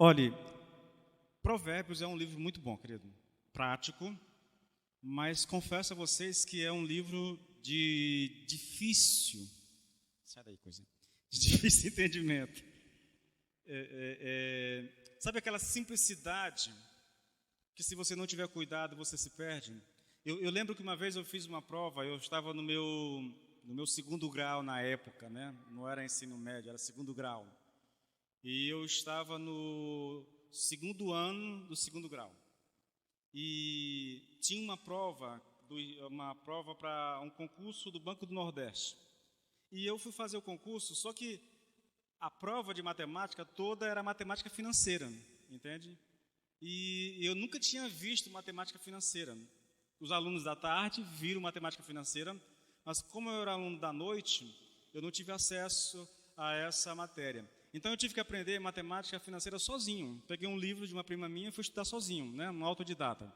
Olhe, Provérbios é um livro muito bom, querido, prático, mas confesso a vocês que é um livro de difícil, sai daí, coisa, de difícil entendimento. Sabe aquela simplicidade que se você não tiver cuidado você se perde? Eu lembro que uma vez eu fiz uma prova, eu estava no meu segundo grau na época, né? Não era ensino médio, era segundo grau. E eu estava no segundo ano do segundo grau. E tinha uma prova para um concurso do Banco do Nordeste. E eu fui fazer o concurso, só que a prova de matemática toda era matemática financeira, entende? E eu nunca tinha visto matemática financeira. Os alunos da tarde viram matemática financeira, mas como eu era aluno da noite, eu não tive acesso a essa matéria. Então eu tive que aprender matemática financeira sozinho. Peguei um livro de uma prima minha e fui estudar sozinho, né, um autodidata.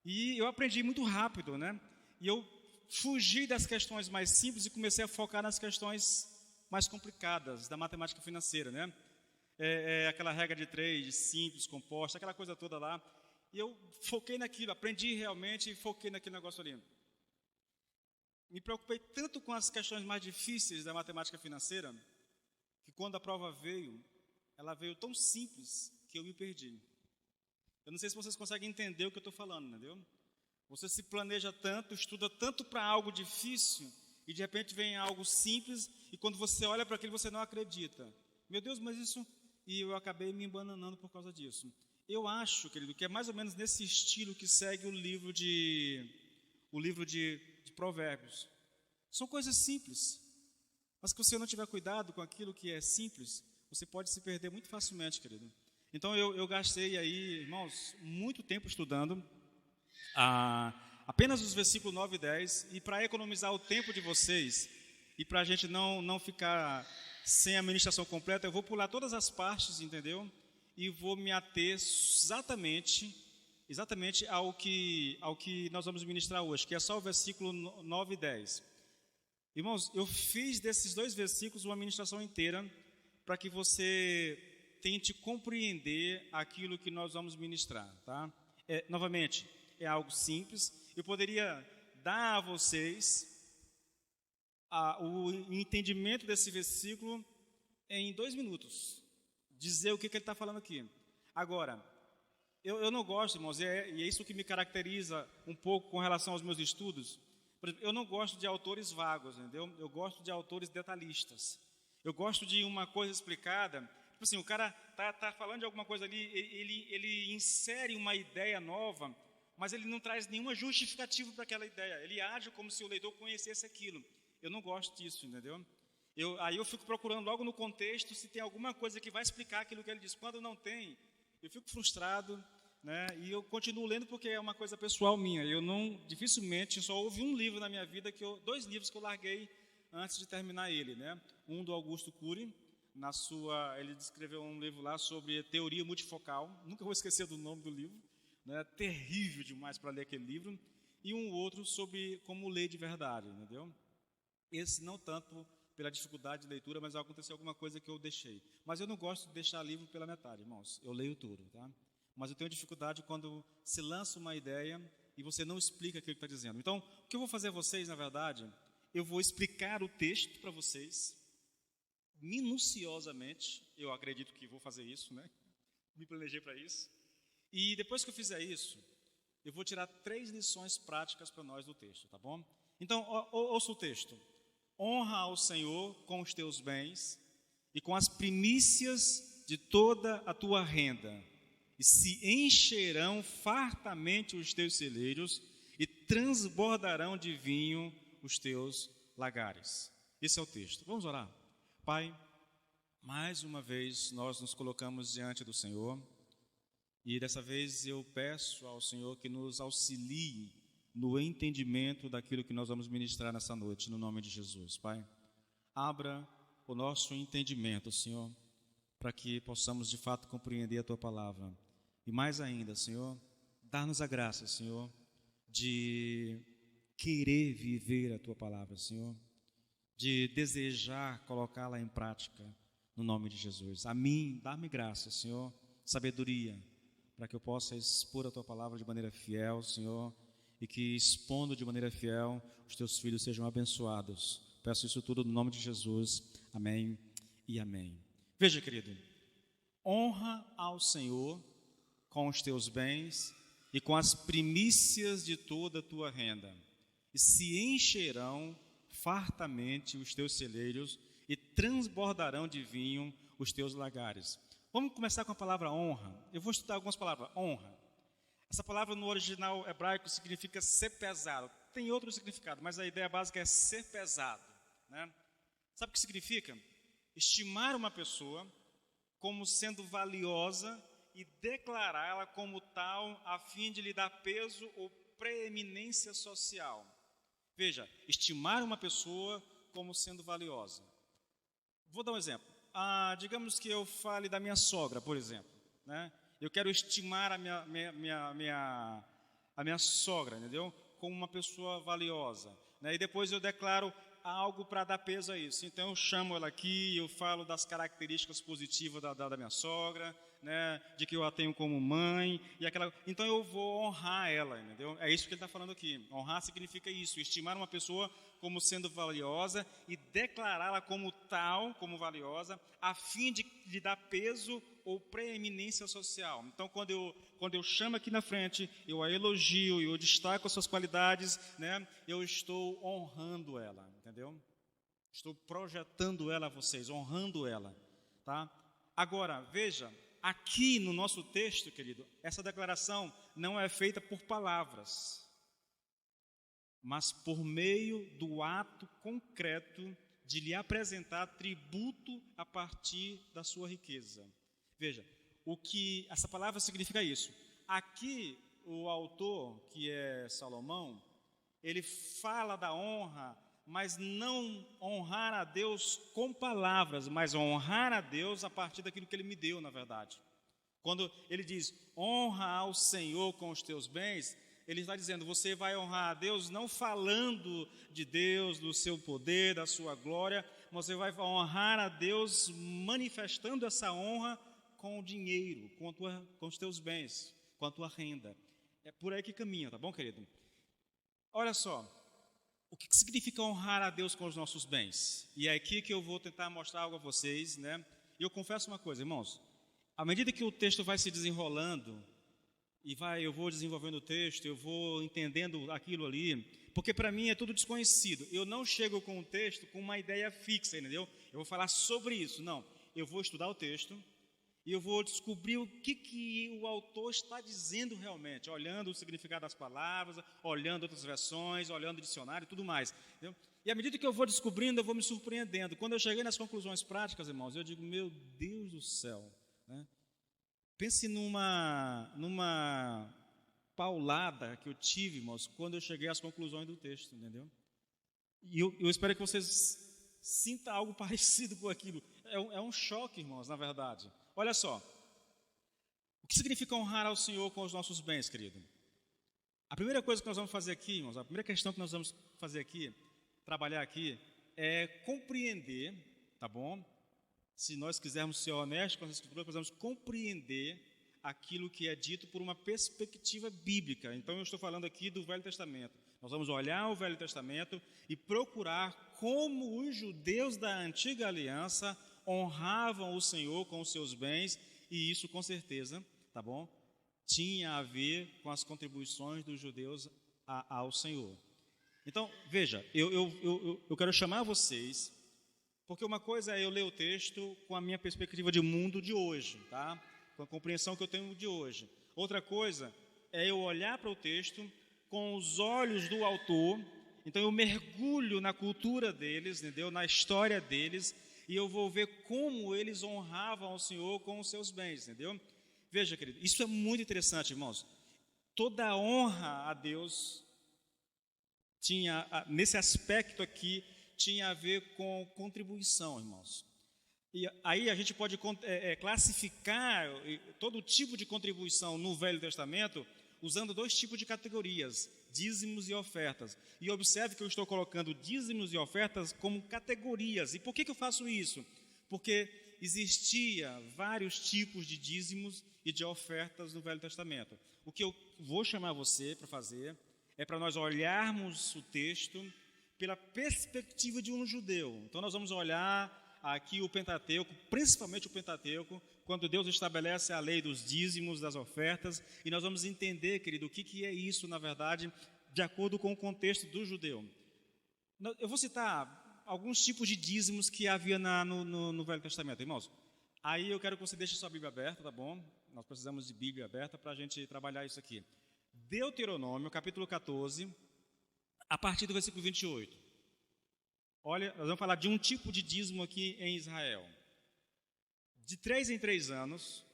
E eu aprendi muito rápido, né? E eu fugi das questões mais simples e comecei a focar nas questões mais complicadas da matemática financeira, né? Aquela regra de 3, simples, composta, aquela coisa toda lá. E eu foquei naquilo, aprendi realmente e foquei naquele negócio ali. Me preocupei tanto com as questões mais difíceis da matemática financeira, que quando a prova veio, ela veio tão simples que eu me perdi. Eu não sei se vocês conseguem entender o que eu estou falando, entendeu? Você se planeja tanto, estuda tanto para algo difícil, e de repente vem algo simples, e quando você olha para aquilo, você não acredita. Meu Deus, mas isso... E eu acabei me embananando por causa disso. Eu acho, querido, que é mais ou menos nesse estilo que segue o livro de Provérbios. São coisas simples, mas que se você não tiver cuidado com aquilo que é simples, você pode se perder muito facilmente, querido. Então eu gastei aí, irmãos, muito tempo estudando apenas os versículos 9 e 10, e para economizar o tempo de vocês, e para a gente não ficar sem a ministração completa, eu vou pular todas as partes, entendeu? E vou me ater exatamente ao que nós vamos ministrar hoje, que é só o versículo 9 e 10. Irmãos, eu fiz desses dois versículos uma ministração inteira para que você tente compreender aquilo que nós vamos ministrar, tá? Novamente, é algo simples. Eu poderia dar a vocês o entendimento desse versículo em 2 minutos, dizer o que ele está falando aqui. Agora, eu não gosto, irmãos, e é isso que me caracteriza um pouco com relação aos meus estudos. Por exemplo, eu não gosto de autores vagos, entendeu? Eu gosto de autores detalhistas. Eu gosto de uma coisa explicada. Tipo assim, o cara tá falando de alguma coisa ali, ele insere uma ideia nova, mas ele não traz nenhuma justificativa para aquela ideia. Ele age como se o leitor conhecesse aquilo. Eu não gosto disso, entendeu? Aí eu fico procurando logo no contexto se tem alguma coisa que vai explicar aquilo que ele diz. Quando não tem, eu fico frustrado, né? E eu continuo lendo porque é uma coisa pessoal minha. Dificilmente, só houve um livro na minha vida, 2 livros que eu larguei antes de terminar ele, né? Um do Augusto Cury, ele escreveu um livro lá sobre teoria multifocal. Nunca vou esquecer do nome do livro, né? Terrível demais para ler aquele livro. E um outro sobre como ler de verdade, entendeu? Esse não tanto pela dificuldade de leitura, mas aconteceu alguma coisa que eu deixei. Mas eu não gosto de deixar livro pela metade, irmãos. Eu leio tudo, tá? Mas eu tenho dificuldade quando se lança uma ideia e você não explica aquilo que está dizendo. Então, o que eu vou fazer a vocês, na verdade, eu vou explicar o texto para vocês, minuciosamente. Eu acredito que vou fazer isso, né? Me planejei para isso. E depois que eu fizer isso, eu vou tirar 3 lições práticas para nós do texto, tá bom? Então, ouça o texto. Honra ao Senhor com os teus bens e com as primícias de toda a tua renda, e se encherão fartamente os teus celeiros e transbordarão de vinho os teus lagares. Esse é o texto. Vamos orar. Pai, mais uma vez nós nos colocamos diante do Senhor, e dessa vez eu peço ao Senhor que nos auxilie no entendimento daquilo que nós vamos ministrar nessa noite, no nome de Jesus. Pai, abra o nosso entendimento, Senhor, para que possamos de fato compreender a Tua palavra. E mais ainda, Senhor, dar-nos a graça, Senhor, de querer viver a Tua palavra, Senhor, de desejar colocá-la em prática, no nome de Jesus. A mim, dá-me graça, Senhor, sabedoria, para que eu possa expor a Tua palavra de maneira fiel, Senhor, e que expondo de maneira fiel, os Teus filhos sejam abençoados. Peço isso tudo no nome de Jesus. Amém e amém. Veja, querido, honra ao Senhor com os teus bens e com as primícias de toda a tua renda, e se encherão fartamente os teus celeiros e transbordarão de vinho os teus lagares. Vamos começar com a palavra honra. Eu vou estudar algumas palavras. Honra. Essa palavra no original hebraico significa ser pesado. Tem outro significado, mas a ideia básica é ser pesado, né? Sabe o que significa? Estimar uma pessoa como sendo valiosa e declará-la como tal a fim de lhe dar peso ou preeminência social. Veja, estimar uma pessoa como sendo valiosa. Vou dar um exemplo. Digamos que eu fale da minha sogra, por exemplo, né? Eu quero estimar a minha sogra, entendeu? Como uma pessoa valiosa, né? E depois eu declaro algo para dar peso a isso. Então eu chamo ela aqui, eu falo das características positivas da minha sogra, né? De que eu a tenho como mãe e aquela. Então eu vou honrar ela, entendeu? É isso que ele está falando aqui. Honrar significa isso: estimar uma pessoa como sendo valiosa e declará-la como tal, como valiosa, a fim de lhe dar peso ou preeminência social. Então, quando eu chamo aqui na frente, eu a elogio, eu destaco as suas qualidades, né? Eu estou honrando ela, entendeu? Estou projetando ela a vocês, honrando ela, tá? Agora, veja, aqui no nosso texto, querido, essa declaração não é feita por palavras, mas por meio do ato concreto de lhe apresentar tributo a partir da sua riqueza. Veja, o que essa palavra significa isso. Aqui, o autor, que é Salomão, ele fala da honra, mas não honrar a Deus com palavras, mas honrar a Deus a partir daquilo que Ele me deu, na verdade. Quando ele diz, honra ao Senhor com os teus bens, ele está dizendo, você vai honrar a Deus não falando de Deus, do seu poder, da sua glória, você vai honrar a Deus manifestando essa honra com o dinheiro, com os teus bens, com a tua renda. É por aí que caminha, tá bom, querido? Olha só, o que significa honrar a Deus com os nossos bens? E é aqui que eu vou tentar mostrar algo a vocês, né? E eu confesso uma coisa, irmãos, à medida que o texto vai se desenrolando, eu vou desenvolvendo o texto, eu vou entendendo aquilo ali, porque para mim é tudo desconhecido. Eu não chego com o texto com uma ideia fixa, entendeu? Eu vou falar sobre isso, não. Eu vou estudar o texto e eu vou descobrir o que o autor está dizendo realmente, olhando o significado das palavras, olhando outras versões, olhando o dicionário e tudo mais, entendeu? E à medida que eu vou descobrindo, eu vou me surpreendendo. Quando eu cheguei nas conclusões práticas, irmãos, eu digo, meu Deus do céu, né? Pense numa paulada que eu tive, irmãos, quando eu cheguei às conclusões do texto, entendeu? E eu espero que vocês sintam algo parecido com aquilo. É um choque, irmãos, na verdade. Olha só, o que significa honrar ao Senhor com os nossos bens, querido? A primeira coisa que nós vamos fazer aqui, irmãos, a primeira questão que nós vamos fazer aqui, trabalhar aqui, é compreender, tá bom? Se nós quisermos ser honestos com as Escrituras, nós vamos compreender aquilo que é dito por uma perspectiva bíblica. Então, eu estou falando aqui do Velho Testamento. Nós vamos olhar o Velho Testamento e procurar como os judeus da Antiga Aliança honravam o Senhor com os seus bens, e isso, com certeza, tá bom? Tinha a ver com as contribuições dos judeus ao Senhor. Então, veja, eu quero chamar vocês, porque uma coisa é eu ler o texto com a minha perspectiva de mundo de hoje, tá? Com a compreensão que eu tenho de hoje. Outra coisa é eu olhar para o texto com os olhos do autor, então eu mergulho na cultura deles, entendeu? Na história deles, e eu vou ver como eles honravam ao Senhor com os seus bens, entendeu? Veja, querido, isso é muito interessante, irmãos. Toda a honra a Deus tinha, nesse aspecto aqui, tinha a ver com contribuição, irmãos. E aí a gente pode classificar todo tipo de contribuição no Velho Testamento usando dois tipos de categorias, dízimos e ofertas. E observe que eu estou colocando dízimos e ofertas como categorias. E por que eu faço isso? Porque existia vários tipos de dízimos e de ofertas no Velho Testamento. O que eu vou chamar você para fazer é para nós olharmos o texto pela perspectiva de um judeu. Então nós vamos olhar aqui o Pentateuco, principalmente o Pentateuco, quando Deus estabelece a lei dos dízimos, das ofertas, e nós vamos entender, querido, o que é isso, na verdade, de acordo com o contexto do judeu. Eu vou citar alguns tipos de dízimos que havia no Velho Testamento, irmãos. Aí eu quero que você deixe sua Bíblia aberta, tá bom? Nós precisamos de Bíblia aberta para a gente trabalhar isso aqui. Deuteronômio, capítulo 14, a partir do versículo 28. Olha, nós vamos falar de um tipo de dízimo aqui em Israel. De 3 em 3 anos,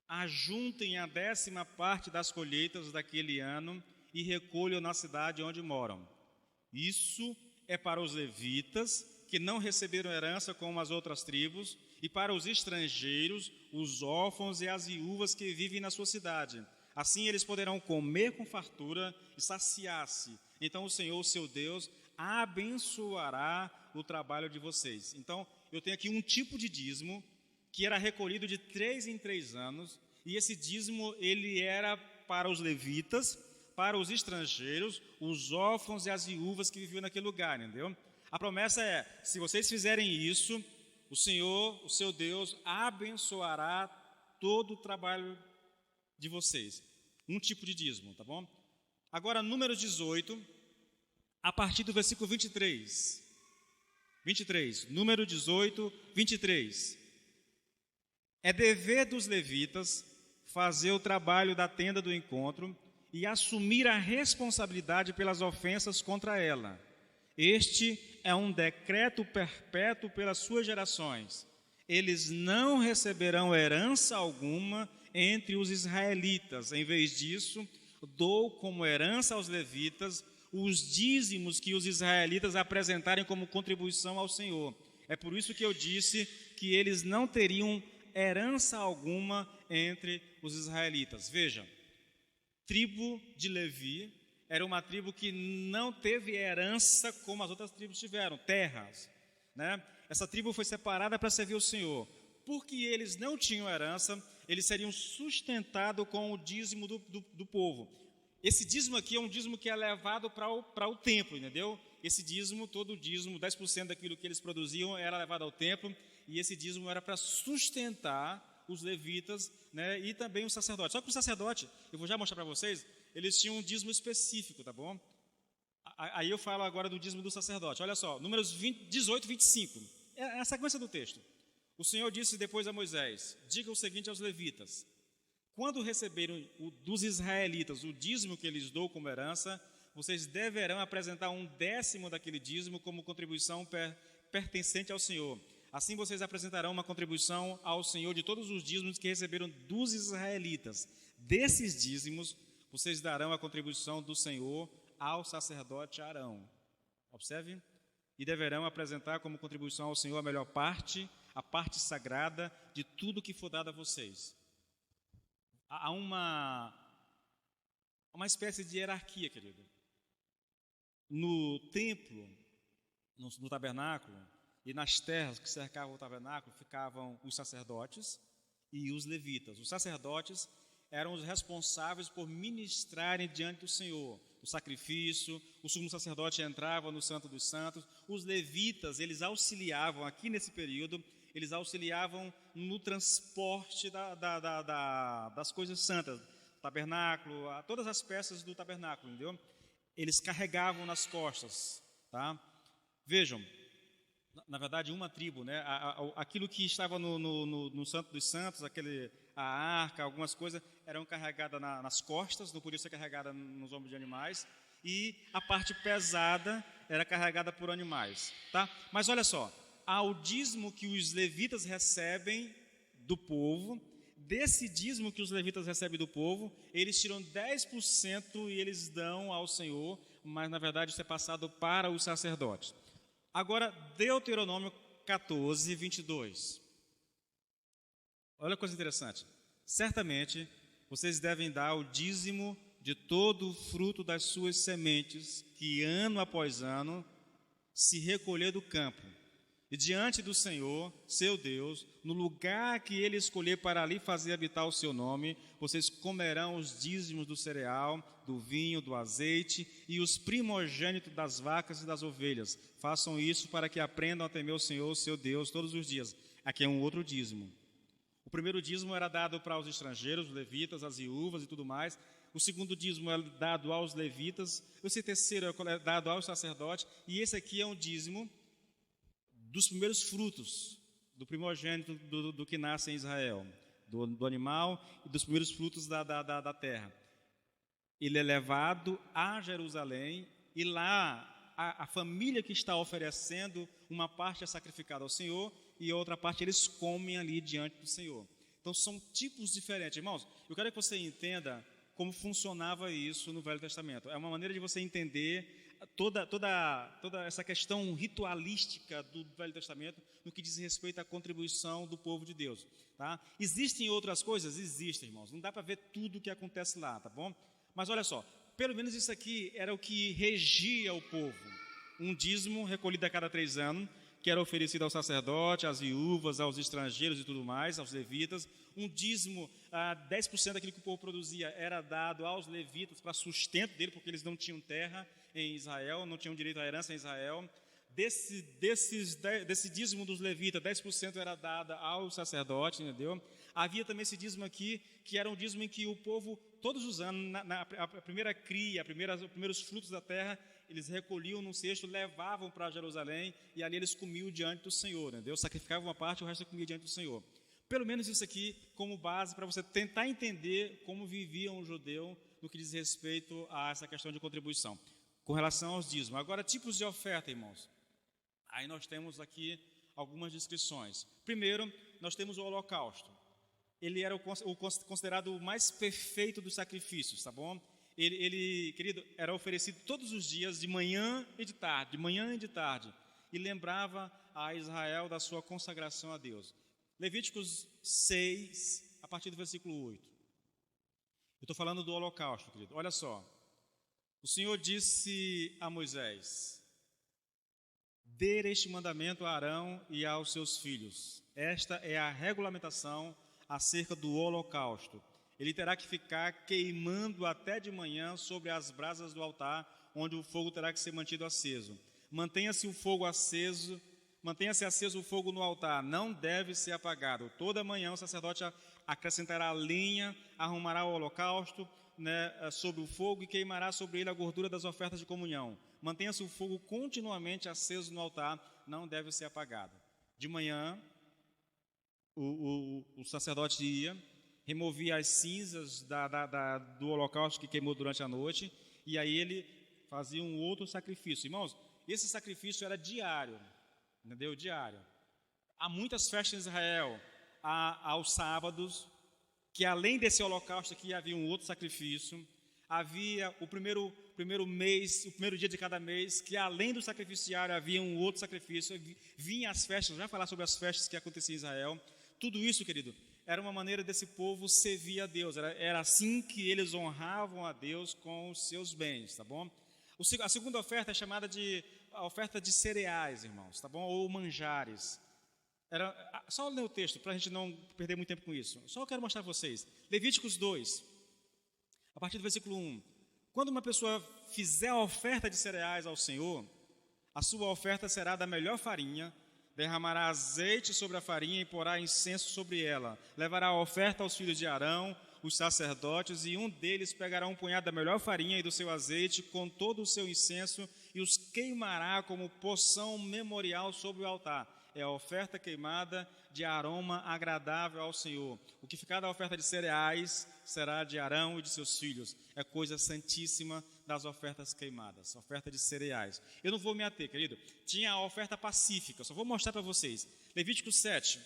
ajuntem a 10ª parte das colheitas daquele ano e recolham na cidade onde moram. Isso é para os levitas, que não receberam herança como as outras tribos, e para os estrangeiros, os órfãos e as viúvas que vivem na sua cidade. Assim eles poderão comer com fartura e saciar-se. Então o Senhor, seu Deus, abençoará o trabalho de vocês. Então, eu tenho aqui um tipo de dízimo que era recolhido de 3 em 3 anos, e esse dízimo ele era para os levitas, para os estrangeiros, os órfãos e as viúvas que viviam naquele lugar, entendeu? A promessa é, se vocês fizerem isso, o Senhor, o seu Deus, abençoará todo o trabalho de vocês. Um tipo de dízimo, tá bom? Agora, Números 18, a partir do versículo 23. 23, Número 18, 23. É dever dos levitas fazer o trabalho da tenda do encontro e assumir a responsabilidade pelas ofensas contra ela. Este é um decreto perpétuo pelas suas gerações. Eles não receberão herança alguma entre os israelitas. Em vez disso, dou como herança aos levitas os dízimos que os israelitas apresentarem como contribuição ao Senhor. É por isso que eu disse que eles não teriam herança alguma entre os israelitas. Veja, tribo de Levi era uma tribo que não teve herança como as outras tribos tiveram, terras, né? Essa tribo foi separada para servir o Senhor. Porque eles não tinham herança, eles seriam sustentados com o dízimo do povo. Esse dízimo aqui é um dízimo que é levado para o templo, entendeu? Esse dízimo, todo o dízimo, 10% daquilo que eles produziam era levado ao templo, e esse dízimo era para sustentar os levitas, né, e também os sacerdotes. Só que o sacerdote, eu vou já mostrar para vocês, eles tinham um dízimo específico, tá bom? Aí eu falo agora do dízimo do sacerdote. Olha só, Números 18, 25. É a sequência do texto. O Senhor disse depois a Moisés: diga o seguinte aos levitas: quando receberem dos israelitas o dízimo que lhes dou como herança, vocês deverão apresentar 1/10 daquele dízimo como contribuição pertencente ao Senhor. Assim vocês apresentarão uma contribuição ao Senhor de todos os dízimos que receberam dos israelitas. Desses dízimos, vocês darão a contribuição do Senhor ao sacerdote Arão. Observe. E deverão apresentar como contribuição ao Senhor a melhor parte, a parte sagrada de tudo que for dado a vocês. Há uma espécie de hierarquia, querido. No templo, no tabernáculo, e nas terras que cercavam o tabernáculo ficavam os sacerdotes e os levitas. Os sacerdotes eram os responsáveis por ministrarem diante do Senhor o sacrifício. O sumo sacerdote entrava no Santo dos Santos. Os levitas, eles auxiliavam, aqui nesse período, eles auxiliavam no transporte das coisas santas, tabernáculo, todas as peças do tabernáculo, entendeu? Eles carregavam nas costas, tá? Vejam, na verdade, uma tribo, né? Aquilo que estava no Santo dos Santos, a arca, algumas coisas, eram carregadas nas costas, não podia ser carregada nos ombros de animais, e a parte pesada era carregada por animais, tá? Mas olha só, ao dízimo que os levitas recebem do povo, desse dízimo que os levitas recebem do povo, eles tiram 10% e eles dão ao Senhor, mas na verdade isso é passado para os sacerdotes. Agora, Deuteronômio 14, 22. Olha que coisa interessante. Certamente, vocês devem dar o dízimo de todo o fruto das suas sementes, que ano após ano se recolher do campo, e diante do Senhor, seu Deus, no lugar que ele escolher para ali fazer habitar o seu nome, vocês comerão os dízimos do cereal, do vinho, do azeite e os primogênitos das vacas e das ovelhas. Façam isso para que aprendam a temer o Senhor, seu Deus, todos os dias. Aqui é um outro dízimo. O primeiro dízimo era dado para os estrangeiros, os levitas, as viúvas e tudo mais. O segundo dízimo é dado aos levitas. Esse terceiro é dado aos sacerdotes. E esse aqui é um dízimo dos primeiros frutos, do primogênito do que nasce em Israel, do animal e dos primeiros frutos da terra. Ele é levado a Jerusalém e lá a família que está oferecendo, uma parte é sacrificada ao Senhor e outra parte eles comem ali diante do Senhor. Então são tipos diferentes. Irmãos, eu quero que você entenda como funcionava isso no Velho Testamento. É uma maneira de você entender toda essa questão ritualística do Velho Testamento no que diz respeito à contribuição do povo de Deus, tá? Existem outras coisas? Existem, irmãos. Não dá para ver tudo o que acontece lá, tá bom? Mas olha só, pelo menos isso aqui era o que regia o povo. Um dízimo recolhido a cada 3 anos, que era oferecido ao sacerdote, às viúvas, aos estrangeiros e tudo mais, aos levitas. Um dízimo, 10% daquilo que o povo produzia era dado aos levitas para sustento dele, porque eles não tinham terra em Israel, não tinham direito à herança em Israel. Desse dízimo dos levitas, 10% era dado aos sacerdotes, entendeu? Havia também esse dízimo aqui, que era um dízimo em que o povo, todos os anos, a primeira cria, os primeiros frutos da terra, eles recolhiam num cesto, levavam para Jerusalém, e ali eles comiam diante do Senhor, entendeu? Sacrificavam uma parte, o resto comia diante do Senhor. Pelo menos isso aqui como base para você tentar entender como vivia um judeu no que diz respeito a essa questão de contribuição. Com relação aos dízimos. Agora, tipos de oferta, irmãos. Aí nós temos aqui algumas descrições. Primeiro, nós temos o holocausto. Ele era considerado o mais perfeito dos sacrifícios, tá bom? Ele, querido, era oferecido todos os dias, de manhã e de tarde, e lembrava a Israel da sua consagração a Deus. Levíticos 6, a partir do versículo 8. Eu estou falando do holocausto, querido. Olha só. O Senhor disse a Moisés: dê este mandamento a Arão e aos seus filhos. Esta é a regulamentação acerca do holocausto. Ele terá que ficar queimando até de manhã sobre as brasas do altar, onde o fogo terá que ser mantido aceso. Mantenha-se aceso o fogo no altar, não deve ser apagado. Toda manhã o sacerdote acrescentará lenha, arrumará o holocausto, sobre o fogo e queimará sobre ele a gordura das ofertas de comunhão. Mantenha-se o fogo continuamente aceso no altar, não deve ser apagado. De manhã, o sacerdote ia, removia as cinzas do holocausto que queimou durante a noite, e aí ele fazia um outro sacrifício. Irmãos, esse sacrifício era diário, entendeu? Diário. Há muitas festas em Israel, aos sábados, que além desse holocausto aqui havia um outro sacrifício. Havia o primeiro mês, o primeiro dia de cada mês, que além do sacrifício diário havia um outro sacrifício. Vinha as festas, já falar sobre as festas que aconteciam em Israel. Tudo isso, querido, era uma maneira desse povo servir a Deus. Era assim que eles honravam a Deus com os seus bens, tá bom? A segunda oferta é chamada de a oferta de cereais, irmãos, tá bom? Ou manjares. Só ler o texto, para a gente não perder muito tempo com isso. Só eu quero mostrar para vocês. Levíticos 2, a partir do versículo 1. Quando uma pessoa fizer a oferta de cereais ao Senhor, a sua oferta será da melhor farinha, derramará azeite sobre a farinha e porá incenso sobre ela. Levará a oferta aos filhos de Arão, os sacerdotes, e um deles pegará um punhado da melhor farinha e do seu azeite, com todo o seu incenso, e os queimará como poção memorial sobre o altar. É a oferta queimada de aroma agradável ao Senhor. O que ficar da oferta de cereais será de Arão e de seus filhos. É coisa santíssima das ofertas queimadas, oferta de cereais. Eu não vou me ater, querido. Tinha a oferta pacífica, só vou mostrar para vocês. Levítico 7.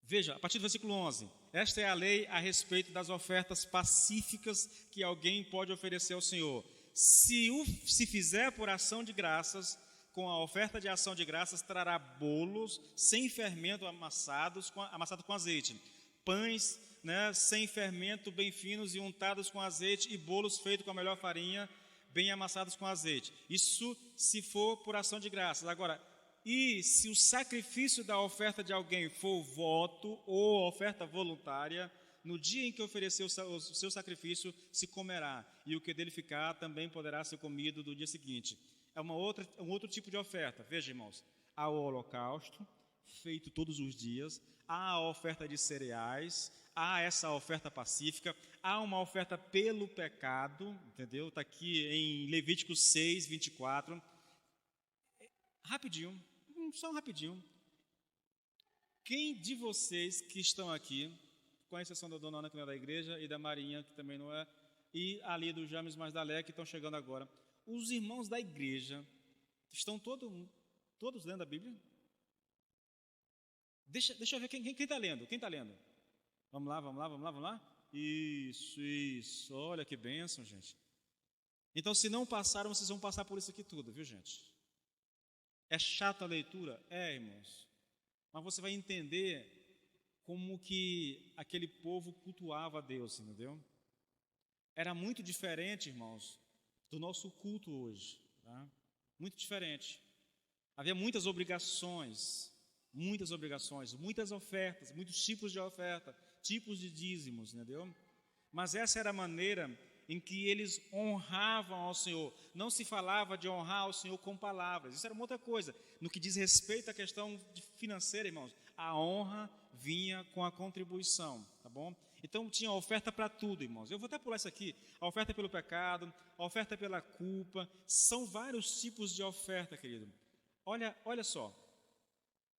Veja, a partir do versículo 11. Esta é a lei a respeito das ofertas pacíficas que alguém pode oferecer ao Senhor. Se fizer por ação de graças, com a oferta de ação de graças, trará bolos sem fermento amassado com azeite, pães sem fermento, bem finos e untados com azeite, e bolos feitos com a melhor farinha, bem amassados com azeite. Isso se for por ação de graças. Agora, e se o sacrifício da oferta de alguém for voto ou oferta voluntária, no dia em que oferecer o seu sacrifício, se comerá, e o que dele ficar também poderá ser comido do dia seguinte. É um outro tipo de oferta. Veja, irmãos, há o holocausto, feito todos os dias, há a oferta de cereais, há essa oferta pacífica, há uma oferta pelo pecado, entendeu? Está aqui em Levítico 6, 24. Rapidinho, só um rapidinho. Quem de vocês que estão aqui, com exceção da dona Ana, que não é da igreja, e da Marinha, que também não é, e ali do James Masdalé, que estão chegando agora, os irmãos da igreja estão todos lendo a Bíblia? Deixa eu ver quem está lendo. Quem está lendo? Vamos lá. Isso. Olha que bênção, gente. Então, se não passaram, vocês vão passar por isso aqui tudo, viu, gente? É chata a leitura? É, irmãos. Mas você vai entender como que aquele povo cultuava a Deus, entendeu? Era muito diferente, irmãos, do nosso culto hoje, tá? Muito diferente. Havia muitas obrigações, muitas ofertas, muitos tipos de oferta, tipos de dízimos, entendeu? Mas essa era a maneira em que eles honravam ao Senhor. Não se falava de honrar ao Senhor com palavras. Isso era uma outra coisa. No que diz respeito à questão financeira, irmãos, a honra vinha com a contribuição, tá bom? Então tinha oferta para tudo, irmãos. Eu vou até pular isso aqui. A oferta pelo pecado, a oferta pela culpa. São vários tipos de oferta, querido. Olha só.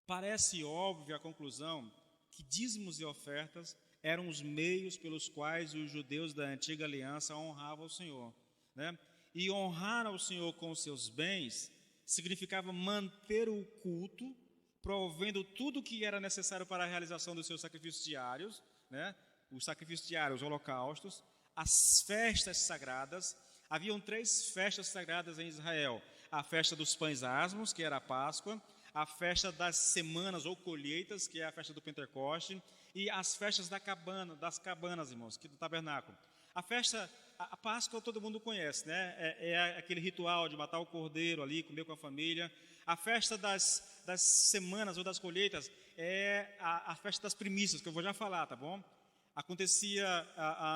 Parece óbvia a conclusão que dízimos e ofertas eram os meios pelos quais os judeus da antiga aliança honravam o Senhor, né? E honrar ao Senhor com os seus bens significava manter o culto, provendo tudo o que era necessário para a realização dos seus sacrifícios diários, né? Os sacrifícios diários, os holocaustos, as festas sagradas. Haviam 3 festas sagradas em Israel: a festa dos pães asmos, que era a Páscoa, a festa das semanas ou colheitas, que é a festa do Pentecoste, e as festas das cabanas, irmãos, que do tabernáculo. A Páscoa todo mundo conhece, né? É aquele ritual de matar o cordeiro ali, comer com a família. A festa das semanas ou das colheitas é a festa das primícias, que eu vou já falar, tá bom? Acontecia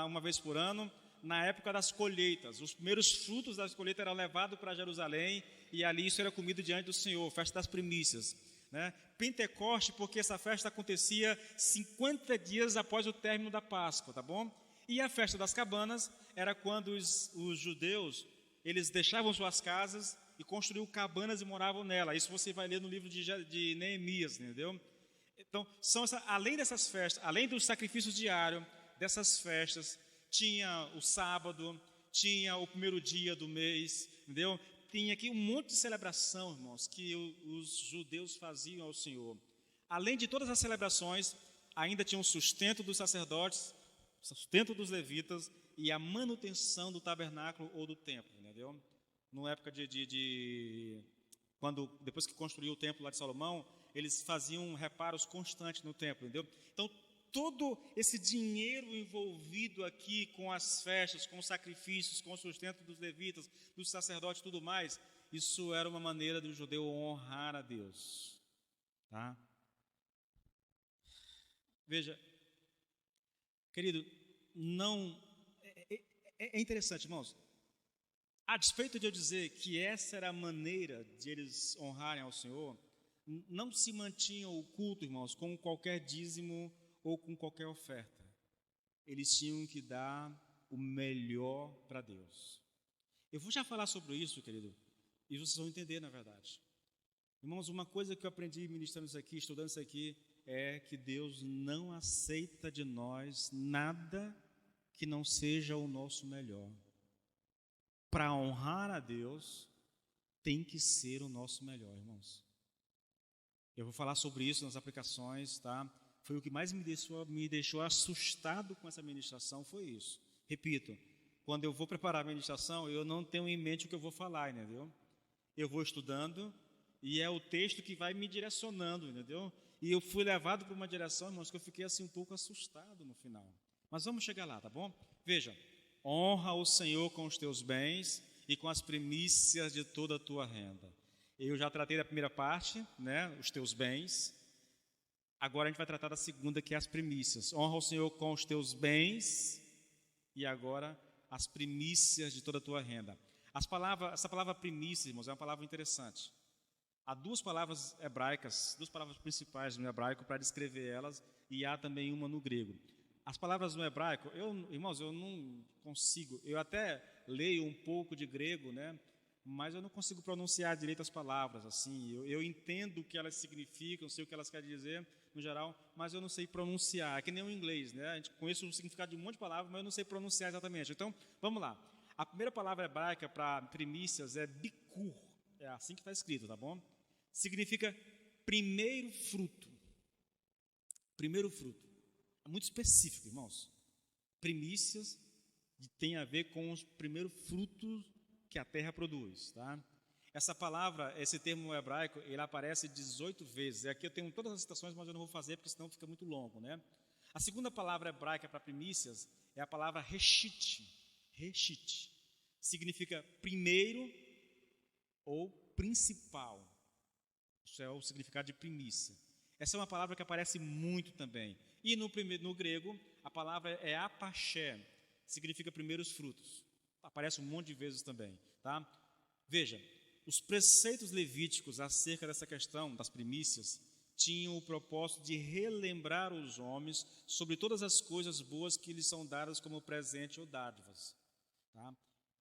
uma vez por ano, na época das colheitas. Os primeiros frutos das colheitas eram levados para Jerusalém e ali isso era comido diante do Senhor, festa das primícias, né? Pentecoste, porque essa festa acontecia 50 dias após o término da Páscoa, tá bom? E a festa das cabanas era quando os judeus, eles deixavam suas casas e construíam cabanas e moravam nela. Isso você vai ler no livro de Neemias, entendeu? Então, além dessas festas, além dos sacrifícios diários, dessas festas, tinha o sábado, tinha o primeiro dia do mês, entendeu? Tinha aqui um monte de celebração, irmãos, que os judeus faziam ao Senhor. Além de todas as celebrações, ainda tinha o sustento dos sacerdotes, o sustento dos levitas e a manutenção do tabernáculo ou do templo, entendeu? Na época depois que construiu o templo lá de Salomão, eles faziam reparos constantes no templo, entendeu? Então, todo esse dinheiro envolvido aqui com as festas, com os sacrifícios, com o sustento dos levitas, dos sacerdotes e tudo mais, isso era uma maneira do judeu honrar a Deus, tá? Veja, querido, é interessante, irmãos. A despeito de eu dizer que essa era a maneira de eles honrarem ao Senhor, não se mantinham o culto, irmãos, com qualquer dízimo ou com qualquer oferta. Eles tinham que dar o melhor para Deus. Eu vou já falar sobre isso, querido, e vocês vão entender, na verdade. Irmãos, uma coisa que eu aprendi ministrando isso aqui, estudando isso aqui, é que Deus não aceita de nós nada que não seja o nosso melhor. Para honrar a Deus, tem que ser o nosso melhor, irmãos. Eu vou falar sobre isso nas aplicações, tá? Foi o que mais me deixou assustado com essa ministração, foi isso. Repito, quando eu vou preparar a ministração, eu não tenho em mente o que eu vou falar, entendeu? Eu vou estudando e é o texto que vai me direcionando, entendeu? E eu fui levado para uma direção, irmãos, que eu fiquei assim um pouco assustado no final. Mas vamos chegar lá, tá bom? Veja, honra o Senhor com os teus bens e com as primícias de toda a tua renda. Eu já tratei da primeira parte, né, os teus bens. Agora a gente vai tratar da segunda, que é as primícias. Honra o Senhor com os teus bens e agora as primícias de toda a tua renda. Essa palavra primícia, irmãos, é uma palavra interessante. Há duas palavras hebraicas, duas palavras principais no hebraico para descrever elas, e há também uma no grego. As palavras no hebraico, irmãos, eu não consigo, eu até leio um pouco de grego, né? Mas eu não consigo pronunciar direito as palavras, assim, eu entendo o que elas significam, sei o que elas querem dizer, no geral, mas eu não sei pronunciar, é que nem o inglês, né? A gente conhece o significado de um monte de palavras, mas eu não sei pronunciar exatamente. Então, vamos lá. A primeira palavra hebraica para primícias é bikur, é assim que está escrito, tá bom? Significa primeiro fruto. Primeiro fruto. É muito específico, irmãos. Primícias tem a ver com os primeiros frutos que a terra produz, tá? Essa palavra, esse termo hebraico, ele aparece 18 vezes. Aqui eu tenho todas as citações, mas eu não vou fazer porque senão fica muito longo, né? A segunda palavra hebraica para primícias é a palavra reshit. Reshit significa primeiro ou principal. Isso é o significado de primícia. Essa é uma palavra que aparece muito também. E no grego, a palavra é apaché, significa primeiros frutos. Aparece um monte de vezes também, tá? Veja, os preceitos levíticos acerca dessa questão das primícias tinham o propósito de relembrar os homens sobre todas as coisas boas que lhes são dadas como presente ou dádivas, tá?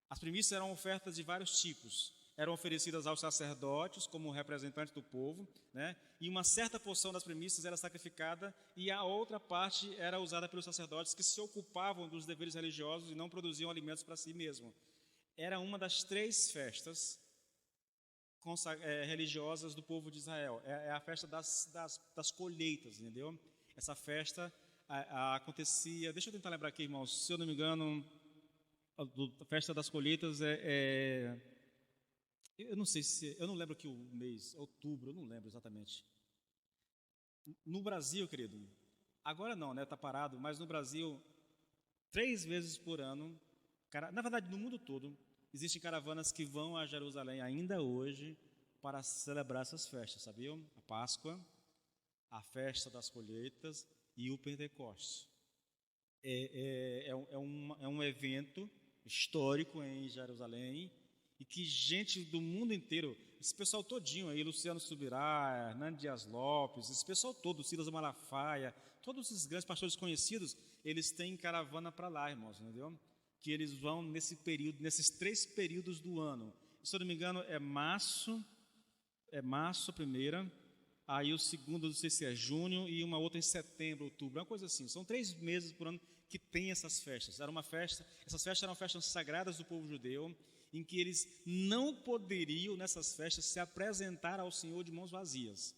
As primícias eram ofertas de vários tipos. Eram oferecidas aos sacerdotes como representantes do povo, né? E uma certa porção das primícias era sacrificada e a outra parte era usada pelos sacerdotes que se ocupavam dos deveres religiosos e não produziam alimentos para si mesmos. Era uma das 3 festas religiosas do povo de Israel. É a festa das colheitas, entendeu? Essa festa acontecia, deixa eu tentar lembrar aqui, irmãos, se eu não me engano, a festa das colheitas eu não sei eu não lembro aqui o mês, outubro, eu não lembro exatamente. No Brasil, querido, agora não, né, está parado, mas no Brasil, 3 vezes por ano, na verdade no mundo todo, existem caravanas que vão a Jerusalém ainda hoje para celebrar essas festas, sabiam? A Páscoa, a festa das colheitas e o Pentecostes. É um evento histórico em Jerusalém, e que gente do mundo inteiro, esse pessoal todinho aí, Luciano Subirá, Hernando Dias Lopes, esse pessoal todo, Silas Malafaia, todos esses grandes pastores conhecidos, eles têm caravana para lá, irmãos, entendeu? Que eles vão nesse período, nesses 3 períodos do ano. Se eu não me engano, é março a primeira, aí o segundo, não sei se é junho, e uma outra em setembro, outubro, uma coisa assim. São 3 meses por ano que tem essas festas. Essas festas eram festas sagradas do povo judeu, em que eles não poderiam, nessas festas, se apresentar ao Senhor de mãos vazias.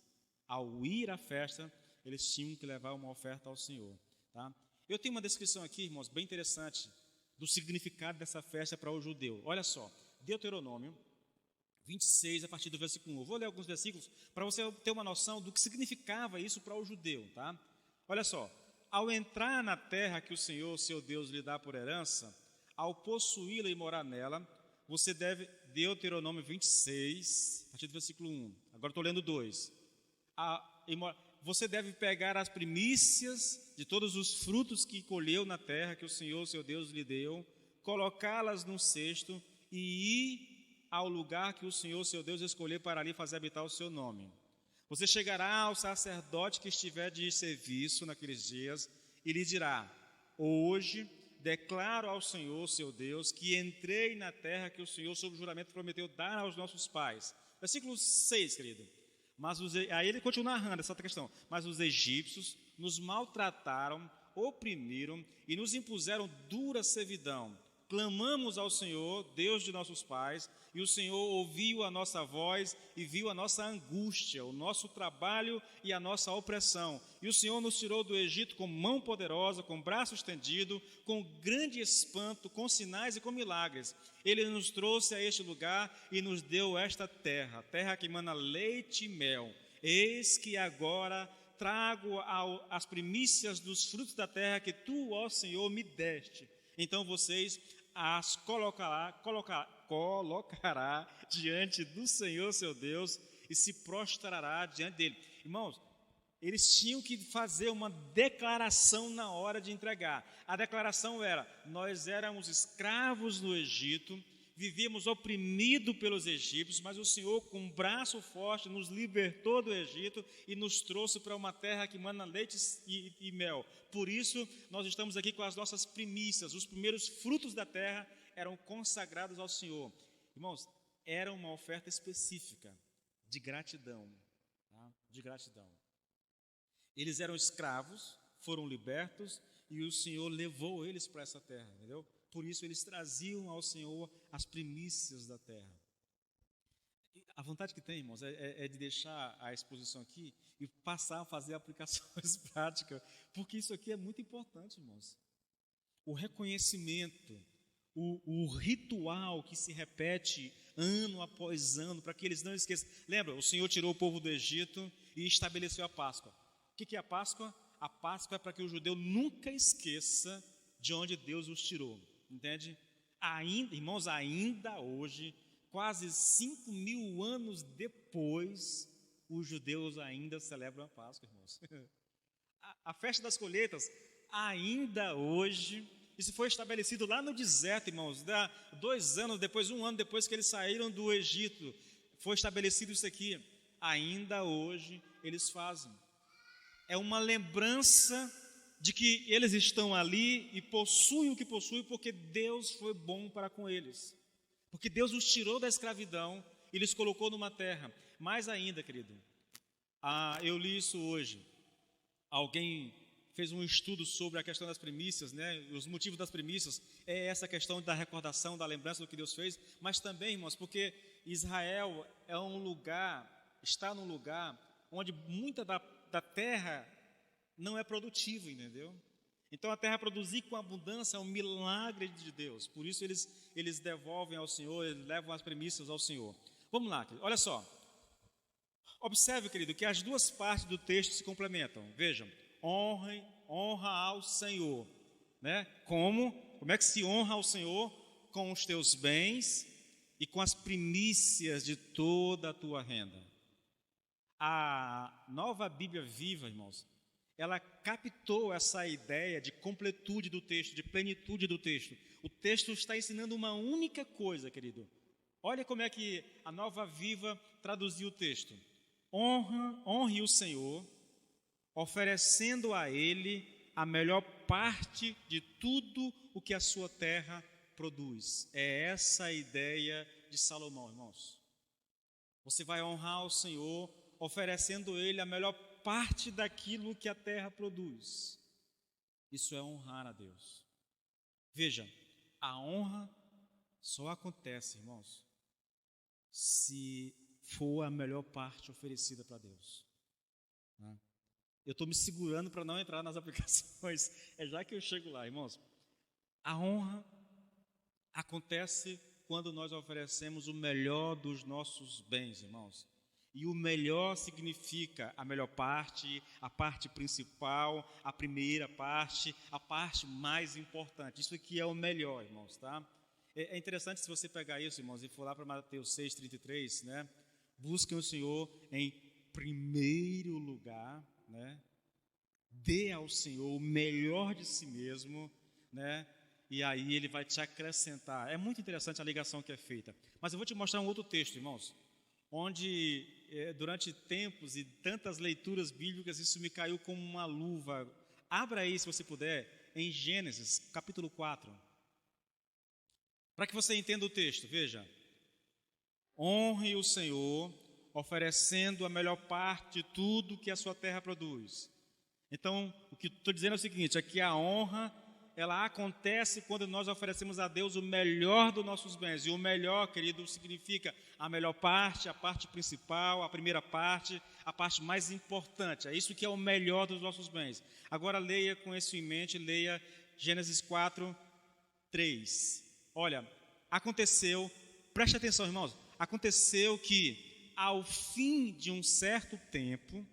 Ao ir à festa, eles tinham que levar uma oferta ao Senhor, tá? Eu tenho uma descrição aqui, irmãos, bem interessante, do significado dessa festa para o judeu. Olha só, Deuteronômio 26, a partir do versículo 1. Eu vou ler alguns versículos para você ter uma noção do que significava isso para o judeu, tá? Olha só, ao entrar na terra que o Senhor, seu Deus, lhe dá por herança, ao possuí-la e morar nela, você deve, Deuteronômio 26, a partir do versículo 1, agora estou lendo 2. Você deve pegar as primícias de todos os frutos que colheu na terra que o Senhor, seu Deus, lhe deu, colocá-las num cesto e ir ao lugar que o Senhor, seu Deus, escolher para ali fazer habitar o seu nome. Você chegará ao sacerdote que estiver de serviço naqueles dias e lhe dirá: hoje declaro ao Senhor, seu Deus, que entrei na terra que o Senhor, sob juramento, prometeu dar aos nossos pais. Versículo 6, querido. Aí ele continua narrando essa questão. Mas os egípcios nos maltrataram, oprimiram e nos impuseram dura servidão. Clamamos ao Senhor, Deus de nossos pais, e o Senhor ouviu a nossa voz e viu a nossa angústia, o nosso trabalho e a nossa opressão. E o Senhor nos tirou do Egito com mão poderosa, com braço estendido, com grande espanto, com sinais e com milagres. Ele nos trouxe a este lugar e nos deu esta terra, terra que emana leite e mel. Eis que agora trago as primícias dos frutos da terra que tu, ó Senhor, me deste. Então vocês as colocará diante do Senhor seu Deus e se prostrará diante dele. Irmãos, eles tinham que fazer uma declaração na hora de entregar. A declaração era: nós éramos escravos no Egito, vivíamos oprimidos pelos egípcios, mas o Senhor, com um braço forte, nos libertou do Egito e nos trouxe para uma terra que mana leite e mel. Por isso, nós estamos aqui com as nossas primícias. Os primeiros frutos da terra eram consagrados ao Senhor. Irmãos, era uma oferta específica de gratidão, tá? De gratidão. Eles eram escravos, foram libertos e o Senhor levou eles para essa terra, entendeu? Por isso eles traziam ao Senhor as primícias da terra. E a vontade que tem, irmãos, é de deixar a exposição aqui e passar a fazer aplicações práticas, porque isso aqui é muito importante, irmãos. O reconhecimento, o ritual que se repete ano após ano, para que eles não esqueçam. Lembra, o Senhor tirou o povo do Egito e estabeleceu a Páscoa. O que é a Páscoa? A Páscoa é para que o judeu nunca esqueça de onde Deus os tirou. Entende? Irmãos, ainda hoje, quase 5.000 anos depois, os judeus ainda celebram a Páscoa, irmãos. A festa das colheitas, ainda hoje, isso foi estabelecido lá no deserto, irmãos, 2 anos depois, 1 ano depois que eles saíram do Egito, foi estabelecido isso aqui. Ainda hoje eles fazem. É uma lembrança de que eles estão ali e possuem o que possuem porque Deus foi bom para com eles. Porque Deus os tirou da escravidão e lhes colocou numa terra. Mais ainda, querido, eu li isso hoje. Alguém fez um estudo sobre a questão das primícias, né? Os motivos das primícias é essa questão da recordação, da lembrança do que Deus fez, mas também, irmãos, porque Israel está num lugar onde muita da terra não é produtivo, entendeu? Então a terra produzir com abundância é um milagre de Deus. Por isso eles devolvem ao Senhor, eles levam as primícias ao Senhor. Vamos lá, querido. Olha só. Observe, querido, que as duas partes do texto se complementam. Vejam, honra ao Senhor, né? Como é que se honra ao Senhor? Com os teus bens e com as primícias de toda a tua renda. A Nova Bíblia Viva, irmãos, ela captou essa ideia de completude do texto, de plenitude do texto. O texto está ensinando uma única coisa, querido. Olha como é que a Nova Viva traduziu o texto. Honre o Senhor, oferecendo a Ele a melhor parte de tudo o que a sua terra produz. É essa a ideia de Salomão, irmãos. Você vai honrar o Senhor, oferecendo a Ele a melhor parte daquilo que a terra produz. Isso é honrar a Deus. Veja, a honra só acontece, irmãos, se for a melhor parte oferecida para Deus. Eu estou me segurando para não entrar nas aplicações, já que eu chego lá, irmãos. A honra acontece quando nós oferecemos o melhor dos nossos bens, irmãos. E o melhor significa a melhor parte, a parte principal, a primeira parte, a parte mais importante. Isso aqui é o melhor, irmãos, tá? É interessante se você pegar isso, irmãos, e for lá para Mateus 6,33, né? Busquem o Senhor em primeiro lugar, né? Dê ao Senhor o melhor de si mesmo, né? E aí Ele vai te acrescentar. É muito interessante a ligação que é feita. Mas eu vou te mostrar um outro texto, irmãos, onde durante tempos e tantas leituras bíblicas isso me caiu como uma luva. Abra aí, se você puder, em Gênesis, capítulo 4. Para que você entenda o texto, veja. Honre o Senhor, oferecendo a melhor parte de tudo que a sua terra produz. Então, o que estou dizendo é o seguinte, é que a honra, ela acontece quando nós oferecemos a Deus o melhor dos nossos bens. E o melhor, querido, significa a melhor parte, a parte principal, a primeira parte, a parte mais importante. É isso que é o melhor dos nossos bens. Agora leia com isso em mente, leia Gênesis 4, 3. Olha, aconteceu, preste atenção, irmãos, aconteceu que ao fim de um certo tempo,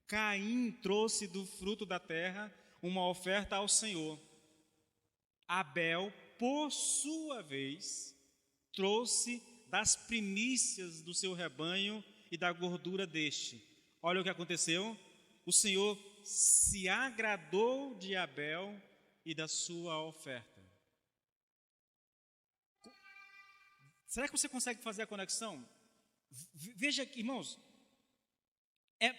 Caim trouxe do fruto da terra uma oferta ao Senhor. Abel, por sua vez, trouxe das primícias do seu rebanho e da gordura deste. Olha o que aconteceu. O Senhor se agradou de Abel e da sua oferta. Será que você consegue fazer a conexão? Veja aqui, irmãos, é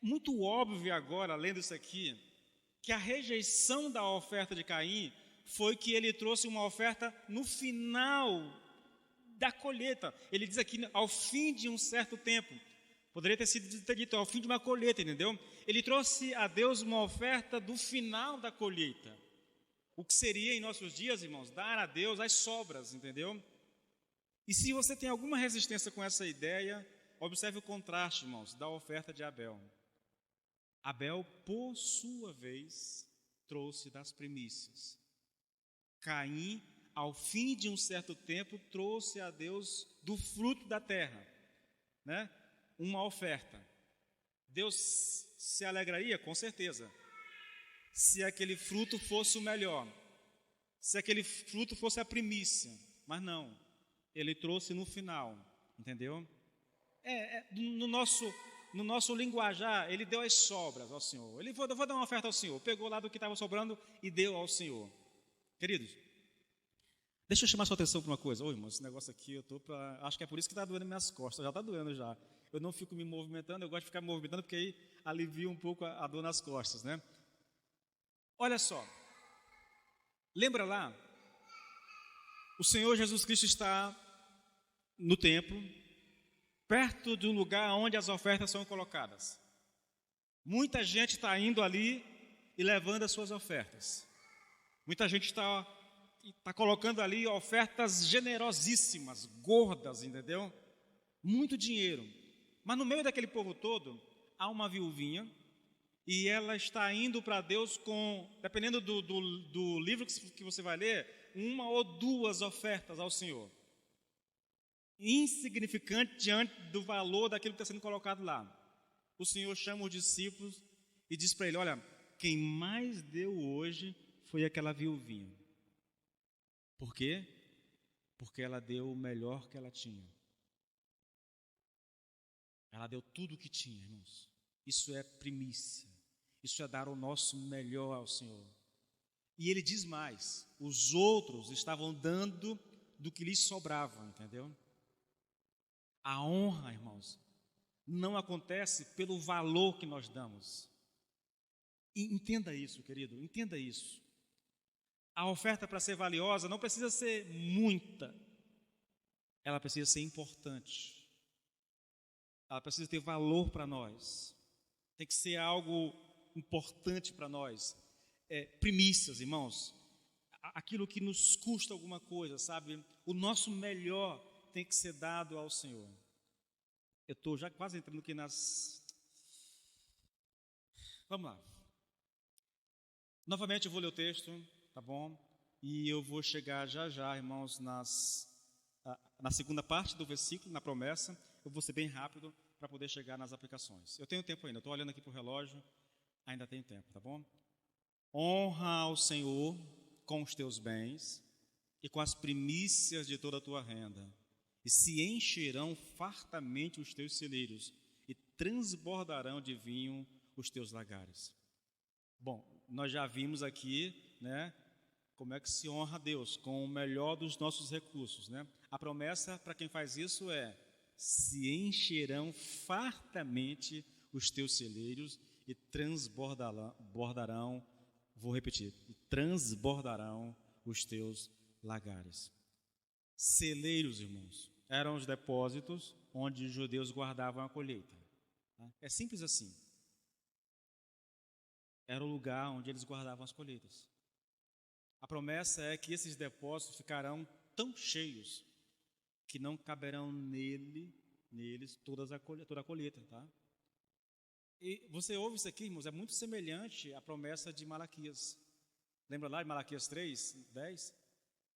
muito óbvio agora, lendo isso aqui, que a rejeição da oferta de Caim foi que ele trouxe uma oferta no final da colheita. Ele diz aqui, ao fim de um certo tempo. Poderia ter sido dito ao fim de uma colheita, entendeu? Ele trouxe a Deus uma oferta do final da colheita. O que seria em nossos dias, irmãos, dar a Deus as sobras, entendeu? E se você tem alguma resistência com essa ideia, observe o contraste, irmãos, da oferta de Abel. Abel, por sua vez, trouxe das primícias. Caim, ao fim de um certo tempo, trouxe a Deus do fruto da terra, né? Uma oferta. Deus se alegraria? Com certeza. Se aquele fruto fosse o melhor, se aquele fruto fosse a primícia, mas não, ele trouxe no final, entendeu? No nosso linguajar, ele deu as sobras ao Senhor. Ele vou dar uma oferta ao Senhor, pegou lá do que estava sobrando e deu ao Senhor. Queridos, deixa eu chamar sua atenção para uma coisa. Ô, irmão, esse negócio aqui, acho que é por isso que está doendo minhas costas, já está doendo já. Eu não fico me movimentando, eu gosto de ficar me movimentando porque aí alivia um pouco a dor nas costas, né? Olha só, lembra lá, o Senhor Jesus Cristo está no templo, perto do lugar onde as ofertas são colocadas. Muita gente está indo ali e levando as suas ofertas. Muita gente está colocando ali ofertas generosíssimas, gordas, entendeu? Muito dinheiro. Mas no meio daquele povo todo, há uma viuvinha e ela está indo para Deus com, dependendo do livro que você vai ler, uma ou duas ofertas ao Senhor. Insignificante diante do valor daquilo que está sendo colocado lá. O Senhor chama os discípulos e diz para ele, olha, quem mais deu hoje foi aquela viuvinha. Por quê? Porque ela deu o melhor que ela tinha. Ela deu tudo o que tinha, irmãos. Isso é primícia. Isso é dar o nosso melhor ao Senhor. E ele diz mais, os outros estavam dando do que lhes sobrava, entendeu? A honra, irmãos, não acontece pelo valor que nós damos. E entenda isso, querido, entenda isso. A oferta, para ser valiosa, não precisa ser muita. Ela precisa ser importante. Ela precisa ter valor para nós. Tem que ser algo importante para nós. Primícias, irmãos. Aquilo que nos custa alguma coisa, sabe? O nosso melhor tem que ser dado ao Senhor. Eu estou já quase entrando aqui nas... Vamos lá. Novamente eu vou ler o texto, tá bom? E eu vou chegar já, irmãos, na segunda parte do versículo, na promessa. Eu vou ser bem rápido para poder chegar nas aplicações. Eu tenho tempo ainda, estou olhando aqui para o relógio, ainda tenho tempo, tá bom? Honra ao Senhor com os teus bens e com as primícias de toda a tua renda, e se encherão fartamente os teus celeiros, e transbordarão de vinho os teus lagares. Bom, nós já vimos aqui, né, como é que se honra a Deus, com o melhor dos nossos recursos, né? A promessa para quem faz isso é: se encherão fartamente os teus celeiros e transbordarão, vou repetir, e transbordarão os teus lagares. Celeiros, irmãos, eram os depósitos onde os judeus guardavam a colheita. Tá? É simples assim. Era o lugar onde eles guardavam as colheitas. A promessa é que esses depósitos ficarão tão cheios que não caberão neles toda a colheita, tá? E você ouve isso aqui, irmãos, é muito semelhante à promessa de Malaquias. Lembra lá de Malaquias 3:10?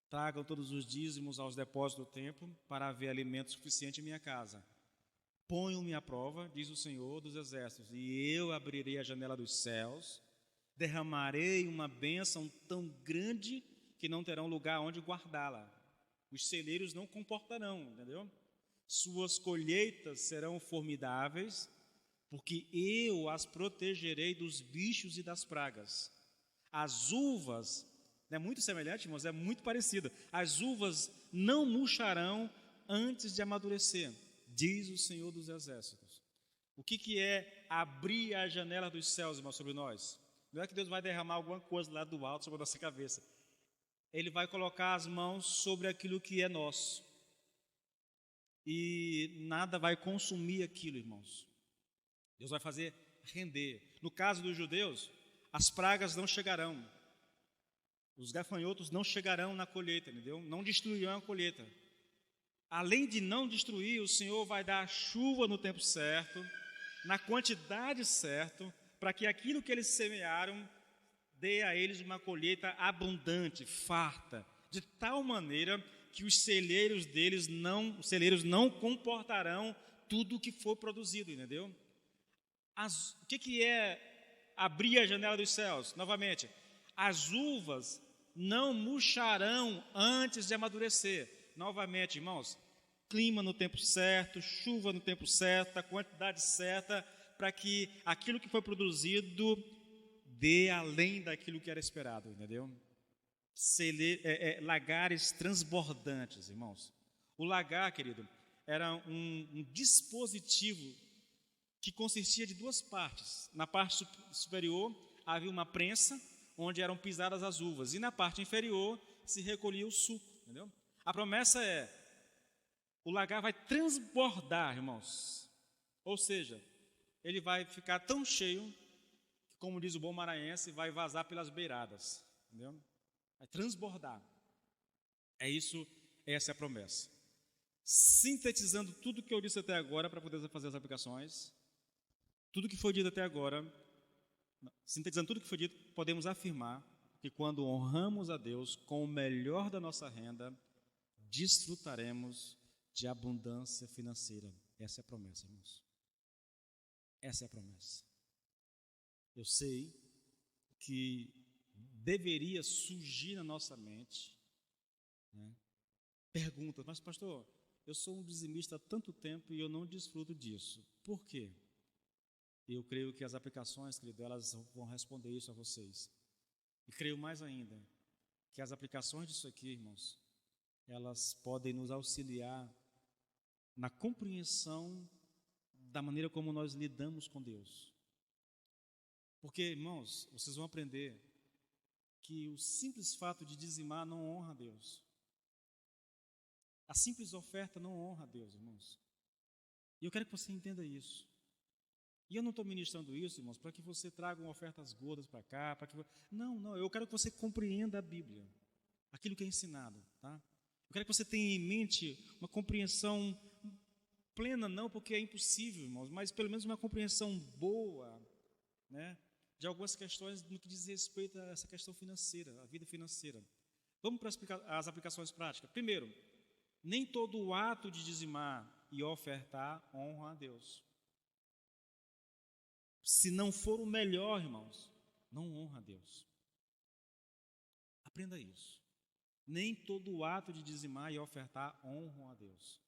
Tragam todos os dízimos aos depósitos do templo para haver alimento suficiente em minha casa. Ponham-me à prova, diz o Senhor dos Exércitos, e eu abrirei a janela dos céus, derramarei uma bênção tão grande que não terão lugar onde guardá-la. Os celeiros não comportarão, entendeu? Suas colheitas serão formidáveis, porque eu as protegerei dos bichos e das pragas. As uvas, é muito semelhante, irmãos, é muito parecida. As uvas não murcharão antes de amadurecer, diz o Senhor dos Exércitos. O que é abrir a janela dos céus, irmãos, sobre nós? Não é que Deus vai derramar alguma coisa lá do alto sobre a nossa cabeça. Ele vai colocar as mãos sobre aquilo que é nosso. E nada vai consumir aquilo, irmãos. Deus vai fazer render. No caso dos judeus, as pragas não chegarão. Os gafanhotos não chegarão na colheita, entendeu? Não destruirão a colheita. Além de não destruir, o Senhor vai dar chuva no tempo certo, na quantidade certa, para que aquilo que eles semearam dê a eles uma colheita abundante, farta, de tal maneira que os celeiros não comportarão tudo o que for produzido, entendeu? O que é abrir a janela dos céus? Novamente, as uvas não murcharão antes de amadurecer. Novamente, irmãos, clima no tempo certo, chuva no tempo certo, a quantidade certa, para que aquilo que foi produzido dê além daquilo que era esperado, entendeu? Lagares transbordantes, irmãos. O lagar, querido, era um dispositivo que consistia de duas partes. Na parte superior havia uma prensa, onde eram pisadas as uvas, e na parte inferior se recolhia o suco, entendeu? A promessa é, o lagar vai transbordar, irmãos. Ou seja, ele vai ficar tão cheio, como diz o bom maranhense, vai vazar pelas beiradas, entendeu? Vai transbordar. Essa é a promessa. Sintetizando tudo que eu disse até agora, para poder fazer as aplicações, tudo que foi dito até agora, sintetizando tudo que foi dito, podemos afirmar que quando honramos a Deus com o melhor da nossa renda, desfrutaremos de abundância financeira. Essa é a promessa, irmãos. Essa é a promessa. Eu sei que deveria surgir na nossa mente, né, perguntas, mas pastor, eu sou um dizimista há tanto tempo e eu não desfruto disso. Por quê? Eu creio que as aplicações, querido, elas vão responder isso a vocês. E creio mais ainda, que as aplicações disso aqui, irmãos, elas podem nos auxiliar na compreensão da maneira como nós lidamos com Deus. Porque, irmãos, vocês vão aprender que o simples fato de dizimar não honra a Deus. A simples oferta não honra a Deus, irmãos. E eu quero que você entenda isso. E eu não estou ministrando isso, irmãos, para que você traga ofertas gordas para cá, Não, eu quero que você compreenda a Bíblia, aquilo que é ensinado, tá? Eu quero que você tenha em mente uma compreensão plena, não porque é impossível, irmãos, mas pelo menos uma compreensão boa, né, de algumas questões no que diz respeito a essa questão financeira, a vida financeira. Vamos para as aplicações práticas. Primeiro, nem todo o ato de dizimar e ofertar honra a Deus. Se não for o melhor, irmãos, não honra a Deus. Aprenda isso. Nem todo o ato de dizimar e ofertar honra a Deus.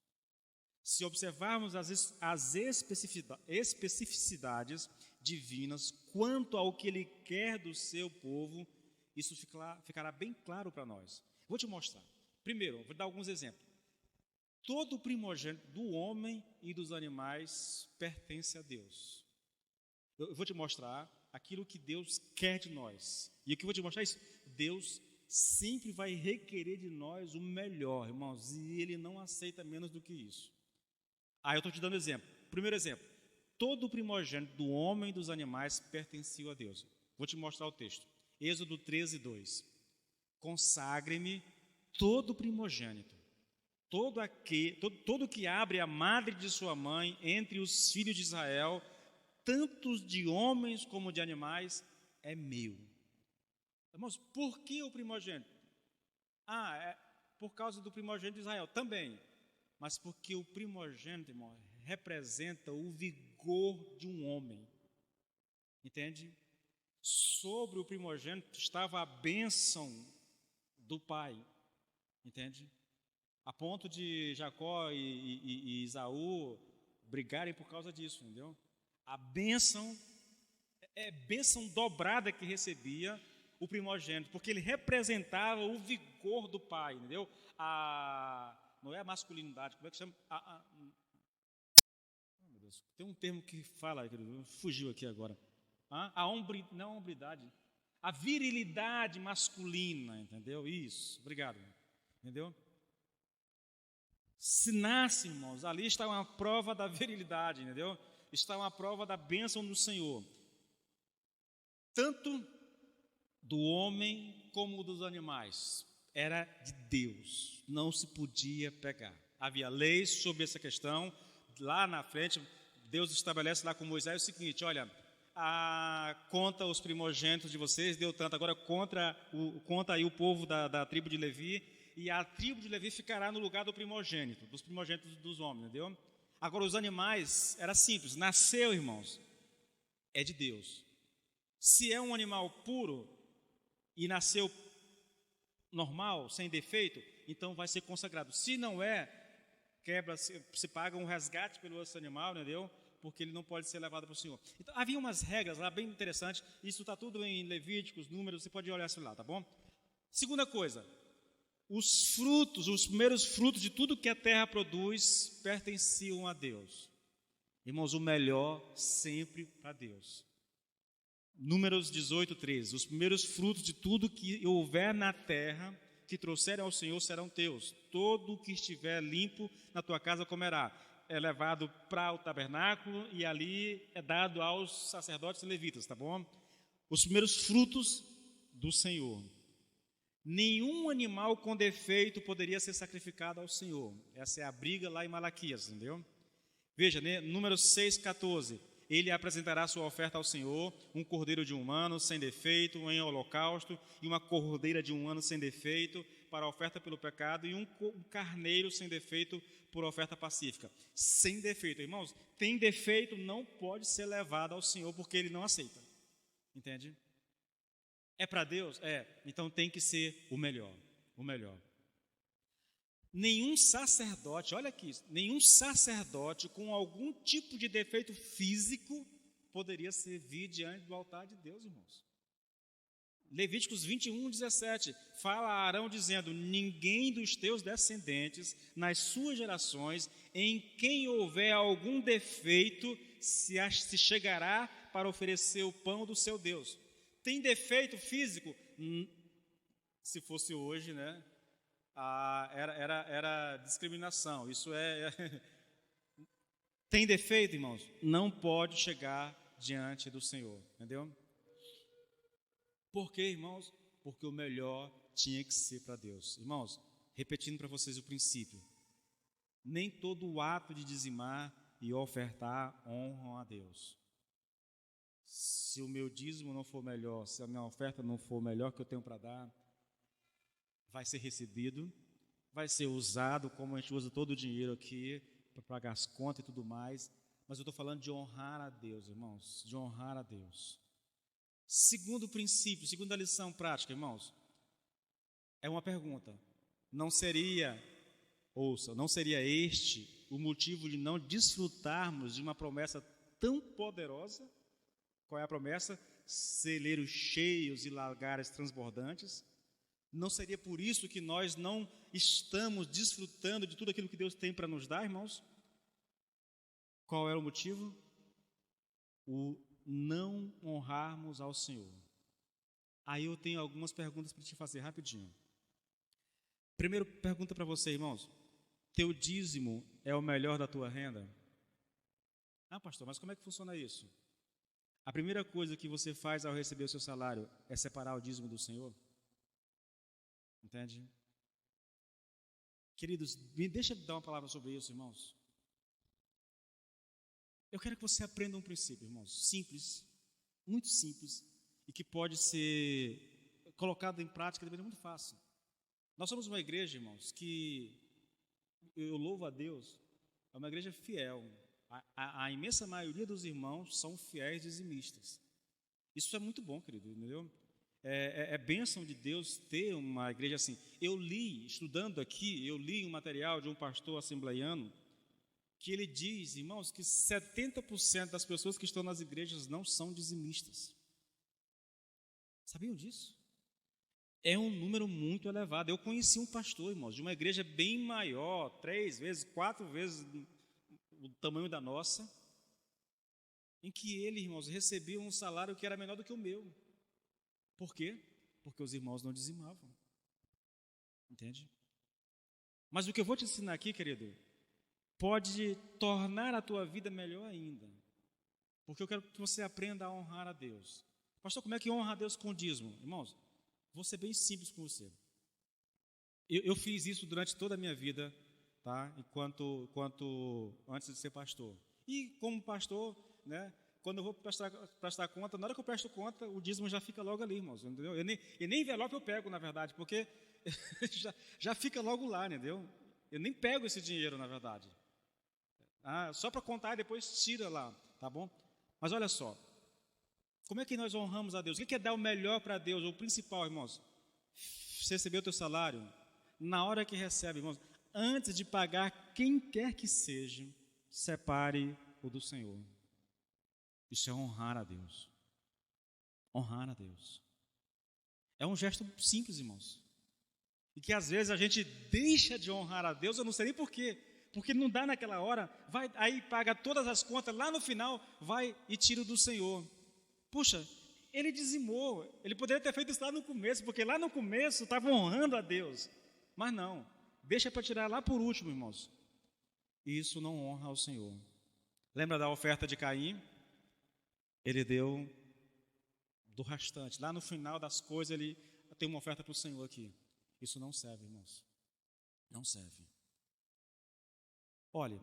Se observarmos as especificidades divinas quanto ao que Ele quer do seu povo, isso ficará bem claro para nós. Vou te mostrar. Primeiro, vou dar alguns exemplos. Todo primogênito do homem e dos animais pertence a Deus. Eu vou te mostrar aquilo que Deus quer de nós. E o que eu vou te mostrar é isso. Deus sempre vai requerer de nós o melhor, irmãos, e Ele não aceita menos do que isso. Eu estou te dando exemplo. Primeiro exemplo. Todo primogênito do homem e dos animais pertencia a Deus. Vou te mostrar o texto. Êxodo 13, 2. Consagre-me todo primogênito, todo que abre a madre de sua mãe entre os filhos de Israel, tanto de homens como de animais, é meu. Irmãos, por que o primogênito? É por causa do primogênito de Israel também. Mas porque o primogênito, irmão, representa o vigor de um homem. Entende? Sobre o primogênito estava a bênção do pai, entende? A ponto de Jacó e Esaú brigarem por causa disso, entendeu? A bênção bênção dobrada que recebia o primogênito, porque ele representava o vigor do pai, entendeu? Não é a masculinidade, como é que chama? Meu Deus, tem um termo que fala, fugiu aqui agora. Não a hombridade, a virilidade masculina, entendeu? Isso, obrigado, entendeu? Se nasce, irmãos, ali está uma prova da virilidade, entendeu? Está uma prova da bênção do Senhor, tanto do homem como dos animais. Era de Deus, não se podia pegar. Havia leis sobre essa questão. Lá na frente, Deus estabelece lá com Moisés o seguinte: olha, conta os primogênitos de vocês, deu tanto, agora conta aí o povo da tribo de Levi, e a tribo de Levi ficará no lugar do primogênito, dos primogênitos dos homens, entendeu? Agora, os animais, era simples, nasceu, irmãos, é de Deus. Se é um animal puro e nasceu normal, sem defeito, então vai ser consagrado. Se não é, se paga um resgate pelo outro animal, entendeu? Porque ele não pode ser levado para o Senhor. Então, havia umas regras lá bem interessantes. Isso está tudo em Levíticos, Números, você pode olhar isso lá, tá bom? Segunda coisa, os primeiros frutos de tudo que a terra produz pertenciam a Deus. Irmãos, o melhor sempre para Deus. Números 18, 13. Os primeiros frutos de tudo que houver na terra, que trouxerem ao Senhor, serão teus. Todo o que estiver limpo na tua casa comerá. É levado para o tabernáculo e ali é dado aos sacerdotes e levitas, tá bom? Os primeiros frutos do Senhor. Nenhum animal com defeito poderia ser sacrificado ao Senhor. Essa é a briga lá em Malaquias, entendeu? Veja, né? Números 6, 14. Ele apresentará sua oferta ao Senhor, um cordeiro de 1 ano sem defeito em holocausto, e uma cordeira de 1 ano sem defeito para a oferta pelo pecado, e um carneiro sem defeito por oferta pacífica. Sem defeito, irmãos, tem defeito, não pode ser levado ao Senhor, porque Ele não aceita. Entende? É para Deus? Então tem que ser o melhor, o melhor. Nenhum sacerdote, olha aqui, nenhum sacerdote com algum tipo de defeito físico poderia servir diante do altar de Deus, irmãos. Levíticos 21, 17, fala a Arão dizendo: ninguém dos teus descendentes, nas suas gerações, em quem houver algum defeito, se chegará para oferecer o pão do seu Deus. Tem defeito físico? Se fosse hoje, né? Era discriminação. Isso Tem defeito, irmãos? Não pode chegar diante do Senhor, entendeu? Por quê, irmãos? Porque o melhor tinha que ser para Deus. Irmãos, repetindo para vocês o princípio: nem todo o ato de dizimar e ofertar honram a Deus. Se o meu dízimo não for melhor, se a minha oferta não for melhor que eu tenho para dar, vai ser recebido, vai ser usado como a gente usa todo o dinheiro aqui para pagar as contas e tudo mais, mas eu estou falando de honrar a Deus, irmãos, de honrar a Deus. Segundo princípio, segunda lição prática, irmãos, é uma pergunta: não seria este o motivo de não desfrutarmos de uma promessa tão poderosa? Qual é a promessa? Celeiros cheios e lagares transbordantes. Não seria por isso que nós não estamos desfrutando de tudo aquilo que Deus tem para nos dar, irmãos? Qual é o motivo? O não honrarmos ao Senhor. Aí eu tenho algumas perguntas para te fazer rapidinho. Primeiro, pergunta para você, irmãos: teu dízimo é o melhor da tua renda? Pastor, mas como é que funciona isso? A primeira coisa que você faz ao receber o seu salário é separar o dízimo do Senhor? Entende? Queridos, deixa eu dar uma palavra sobre isso, irmãos. Eu quero que você aprenda um princípio, irmãos, simples, muito simples, e que pode ser colocado em prática de maneira muito fácil. Nós somos uma igreja, irmãos, que eu louvo a Deus, é uma igreja fiel. A imensa maioria dos irmãos são fiéis dizimistas. Isso é muito bom, querido, entendeu? é bênção de Deus ter uma igreja assim. Estudando aqui, eu li um material de um pastor assembleiano, que ele diz, irmãos, que 70% das pessoas que estão nas igrejas não são dizimistas. Sabiam disso? É um número muito elevado. Eu conheci um pastor, irmãos, de uma igreja bem maior, 3 vezes, 4 vezes o tamanho da nossa, em que ele, irmãos, recebia um salário que era menor do que o meu. Por quê? Porque os irmãos não dizimavam. Entende? Mas o que eu vou te ensinar aqui, querido, pode tornar a tua vida melhor ainda. Porque eu quero que você aprenda a honrar a Deus. Pastor, como é que honra a Deus com o dízimo? Irmãos, vou ser bem simples com você. Eu fiz isso durante toda a minha vida, tá? Enquanto antes de ser pastor. E como pastor, né? Quando eu vou prestar conta, na hora que eu presto conta, o dízimo já fica logo ali, irmãos, entendeu? E nem envelope eu pego, na verdade, porque já fica logo lá, entendeu? Eu nem pego esse dinheiro, na verdade. Só para contar e depois tira lá, tá bom? Mas olha só, como é que nós honramos a Deus? O que é dar o melhor para Deus? O principal, irmãos, você recebeu o teu salário, na hora que recebe, irmãos, antes de pagar quem quer que seja, separe o do Senhor. Isso é honrar a Deus. Honrar a Deus. É um gesto simples, irmãos. E que às vezes a gente deixa de honrar a Deus, eu não sei nem por quê. Porque não dá naquela hora, vai aí paga todas as contas, lá no final vai e tira do Senhor. Puxa, ele dizimou, ele poderia ter feito isso lá no começo, porque lá no começo estava honrando a Deus. Mas não, deixa para tirar lá por último, irmãos. Isso não honra ao Senhor. Lembra da oferta de Caim? Ele deu do restante. Lá no final das coisas, ele tem uma oferta para o Senhor aqui. Isso não serve, irmãos. Não serve. Olha,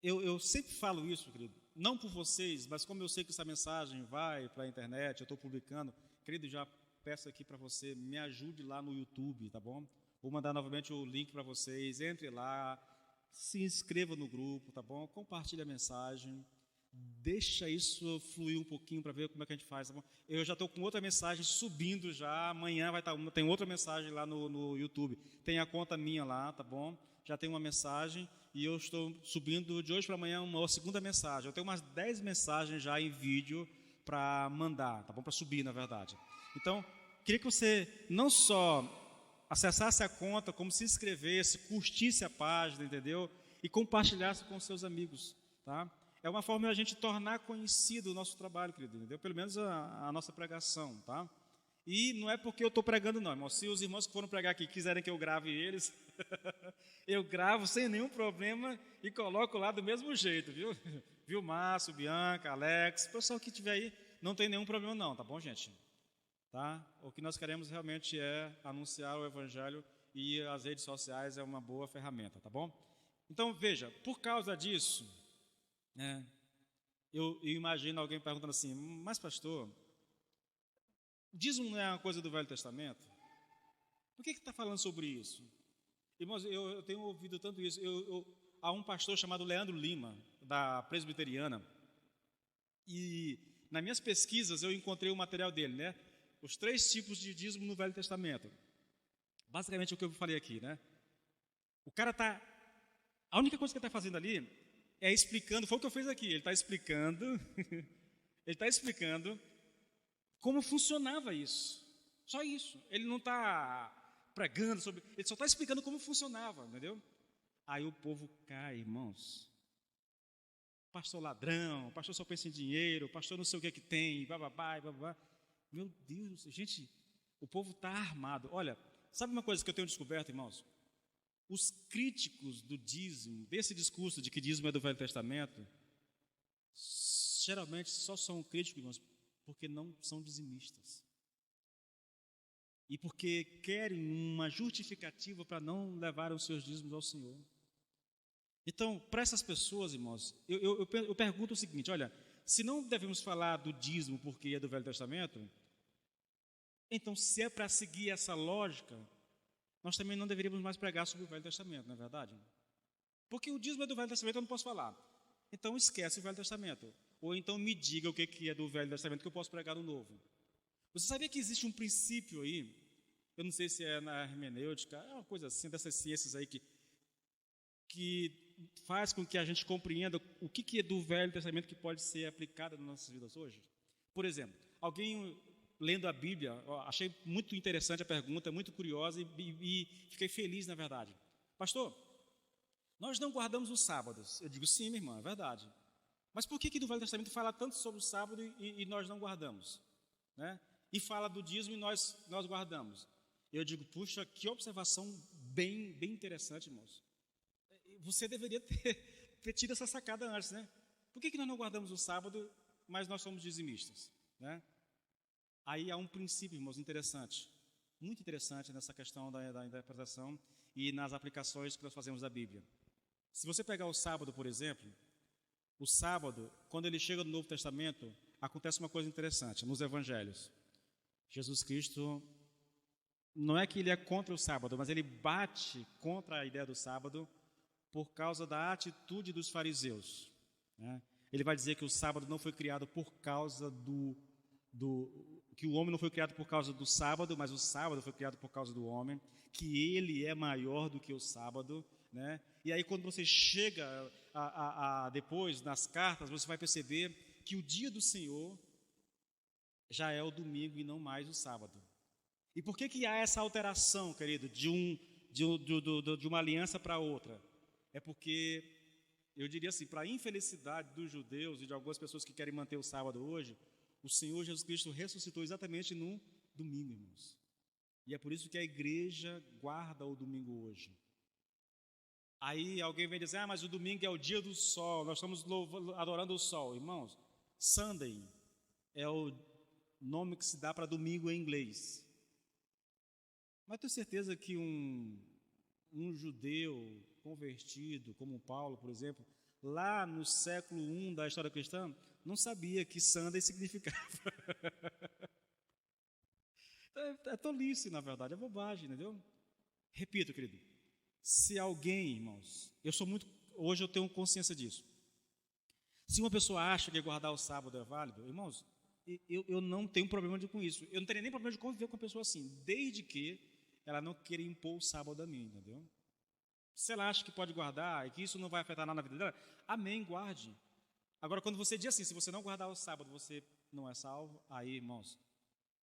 eu sempre falo isso, querido, não por vocês, mas como eu sei que essa mensagem vai para a internet, eu estou publicando, querido, já peço aqui para você, me ajude lá no YouTube, tá bom? Vou mandar novamente o link para vocês, entre lá, se inscreva no grupo, tá bom? Compartilhe a mensagem. Deixa isso fluir um pouquinho para ver como é que a gente faz, tá bom? Eu já estou com outra mensagem subindo já, amanhã vai estar tem outra mensagem lá no YouTube. Tem a conta minha lá, tá bom? Já tem uma mensagem e eu estou subindo de hoje para amanhã uma segunda mensagem. Eu tenho umas 10 mensagens já em vídeo para mandar, tá bom? Para subir, na verdade. Então, queria que você não só acessasse a conta, como se inscrevesse, curtisse a página, entendeu? E compartilhasse com seus amigos, tá? É uma forma de a gente tornar conhecido o nosso trabalho, querido, entendeu? Pelo menos a nossa pregação, tá? E não é porque eu estou pregando, não, irmão. Se os irmãos que foram pregar aqui quiserem que eu grave eles, eu gravo sem nenhum problema e coloco lá do mesmo jeito, viu? Viu, Márcio, Bianca, Alex, o pessoal que estiver aí, não tem nenhum problema não, tá bom, gente? Tá? O que nós queremos realmente é anunciar o Evangelho e as redes sociais é uma boa ferramenta, tá bom? Então, veja, por causa disso, eu imagino alguém perguntando assim, mas pastor, o dízimo não é uma coisa do Velho Testamento? Por que está falando sobre isso? Irmãos, eu tenho ouvido tanto isso. Há um pastor chamado Leandro Lima, da Presbiteriana, e nas minhas pesquisas eu encontrei o material dele, né? Os 3 tipos de dízimo no Velho Testamento. Basicamente o que eu falei aqui, né? O cara está... A única coisa que ele está fazendo ali é explicando, foi o que eu fiz aqui, ele está explicando, ele está explicando como funcionava isso. Só isso. Ele não está pregando sobre, ele só está explicando como funcionava, entendeu? Aí o povo cai, irmãos. Pastor ladrão, pastor só pensa em dinheiro, pastor não sei o que tem, bababá, bababá. Meu Deus, gente, o povo está armado. Olha, sabe uma coisa que eu tenho descoberto, irmãos? Os críticos do dízimo, desse discurso de que dízimo é do Velho Testamento, geralmente só são críticos, irmãos, porque não são dizimistas. E porque querem uma justificativa para não levar os seus dízimos ao Senhor. Então, para essas pessoas, irmãos, eu pergunto o seguinte, olha, se não devemos falar do dízimo porque é do Velho Testamento, então se é para seguir essa lógica, nós também não deveríamos mais pregar sobre o Velho Testamento, não é verdade? Porque o dízimo é do Velho Testamento, eu não posso falar. Então esquece o Velho Testamento. Ou então me diga o que é do Velho Testamento que eu posso pregar no Novo. Você sabia que existe um princípio aí, eu não sei se é na hermenêutica, é uma coisa assim, dessas ciências aí que faz com que a gente compreenda o que é do Velho Testamento que pode ser aplicado nas nossas vidas hoje? Por exemplo, alguém lendo a Bíblia, achei muito interessante a pergunta, muito curiosa e fiquei feliz, na verdade. Pastor, nós não guardamos os sábados. Eu digo, sim, minha irmã, é verdade. Mas por que no Velho Testamento fala tanto sobre o sábado e nós não guardamos? Né? E fala do dízimo e nós guardamos. Eu digo, puxa, que observação bem interessante, irmãos. Você deveria ter tido essa sacada antes, né? Por que nós não guardamos o sábado, mas nós somos dizimistas, né? Aí há um princípio, irmãos, interessante, muito interessante nessa questão da interpretação e nas aplicações que nós fazemos da Bíblia. Se você pegar o sábado, por exemplo, o sábado, quando ele chega no Novo Testamento, acontece uma coisa interessante nos evangelhos. Jesus Cristo, não é que ele é contra o sábado, mas ele bate contra a ideia do sábado por causa da atitude dos fariseus, né? Ele vai dizer que o sábado não foi criado por causa que o homem não foi criado por causa do sábado, mas o sábado foi criado por causa do homem, que ele é maior do que o sábado, né? E aí quando você chega depois nas cartas, você vai perceber que o dia do Senhor já é o domingo e não mais o sábado. E por que há essa alteração, querido, de uma aliança para outra? É porque, eu diria assim, para a infelicidade dos judeus e de algumas pessoas que querem manter o sábado hoje, o Senhor Jesus Cristo ressuscitou exatamente no domingo, irmãos. E é por isso que a igreja guarda o domingo hoje. Aí alguém vem dizer, mas o domingo é o dia do sol, nós estamos adorando o sol. Irmãos, Sunday é o nome que se dá para domingo em inglês. Mas tenho certeza que um judeu convertido, como Paulo, por exemplo, lá no século I da história cristã, não sabia que Sunday significava. É tolice, na verdade, é bobagem, entendeu? Repito, querido, se alguém, irmãos, hoje eu tenho consciência disso. Se uma pessoa acha que guardar o sábado é válido, irmãos, eu não tenho problema com isso. Eu não teria nem problema de conviver com uma pessoa assim, desde que ela não queira impor o sábado a mim, entendeu? Se ela acha que pode guardar e que isso não vai afetar nada na vida dela, amém, guarde. Agora, quando você diz assim, se você não guardar o sábado, você não é salvo, aí, irmãos,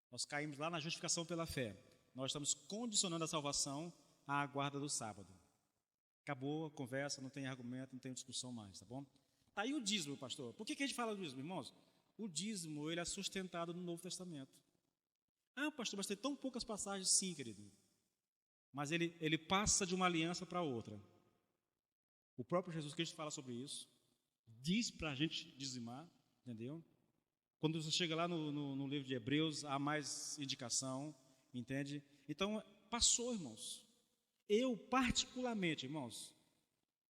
nós caímos lá na justificação pela fé. Nós estamos condicionando a salvação à guarda do sábado. Acabou a conversa, não tem argumento, não tem discussão mais, tá bom? Tá aí o dízimo, pastor. Por que a gente fala do dízimo, irmãos? O dízimo, ele é sustentado no Novo Testamento. Ah, pastor, mas tem tão poucas passagens. Sim, querido. Mas ele passa de uma aliança para outra. O próprio Jesus Cristo fala sobre isso. Diz para a gente dizimar, entendeu? Quando você chega lá no livro de Hebreus, há mais indicação, entende? Então, passou, irmãos. Eu, particularmente, irmãos,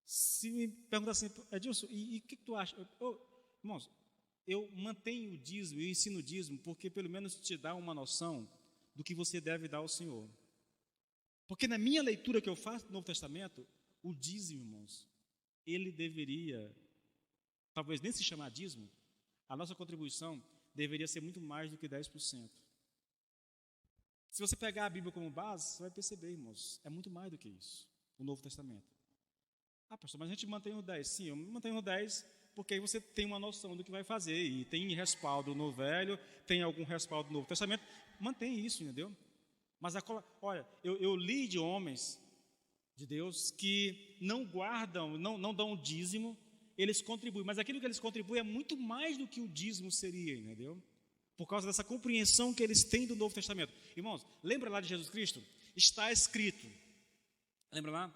se me perguntar assim, Edilson, e o que tu acha? Irmãos, eu mantenho o dízimo, eu ensino o dízimo, porque pelo menos te dá uma noção do que você deve dar ao Senhor. Porque na minha leitura que eu faço do Novo Testamento, o dízimo, irmãos, ele deveria, talvez nem se chamar dízimo, a nossa contribuição deveria ser muito mais do que 10%. Se você pegar a Bíblia como base, você vai perceber, irmãos, é muito mais do que isso, o Novo Testamento. Ah, pastor, mas a gente mantém o 10. Sim, eu mantenho o 10 porque aí você tem uma noção do que vai fazer, e tem respaldo no Velho, tem algum respaldo no Novo Testamento, mantém isso, entendeu? Mas, olha, eu li de homens de Deus que não guardam, não dão dízimo, eles contribuem, mas aquilo que eles contribuem é muito mais do que o dízimo seria, entendeu? Por causa dessa compreensão que eles têm do Novo Testamento. Irmãos, lembra lá de Jesus Cristo? Está escrito. Lembra lá?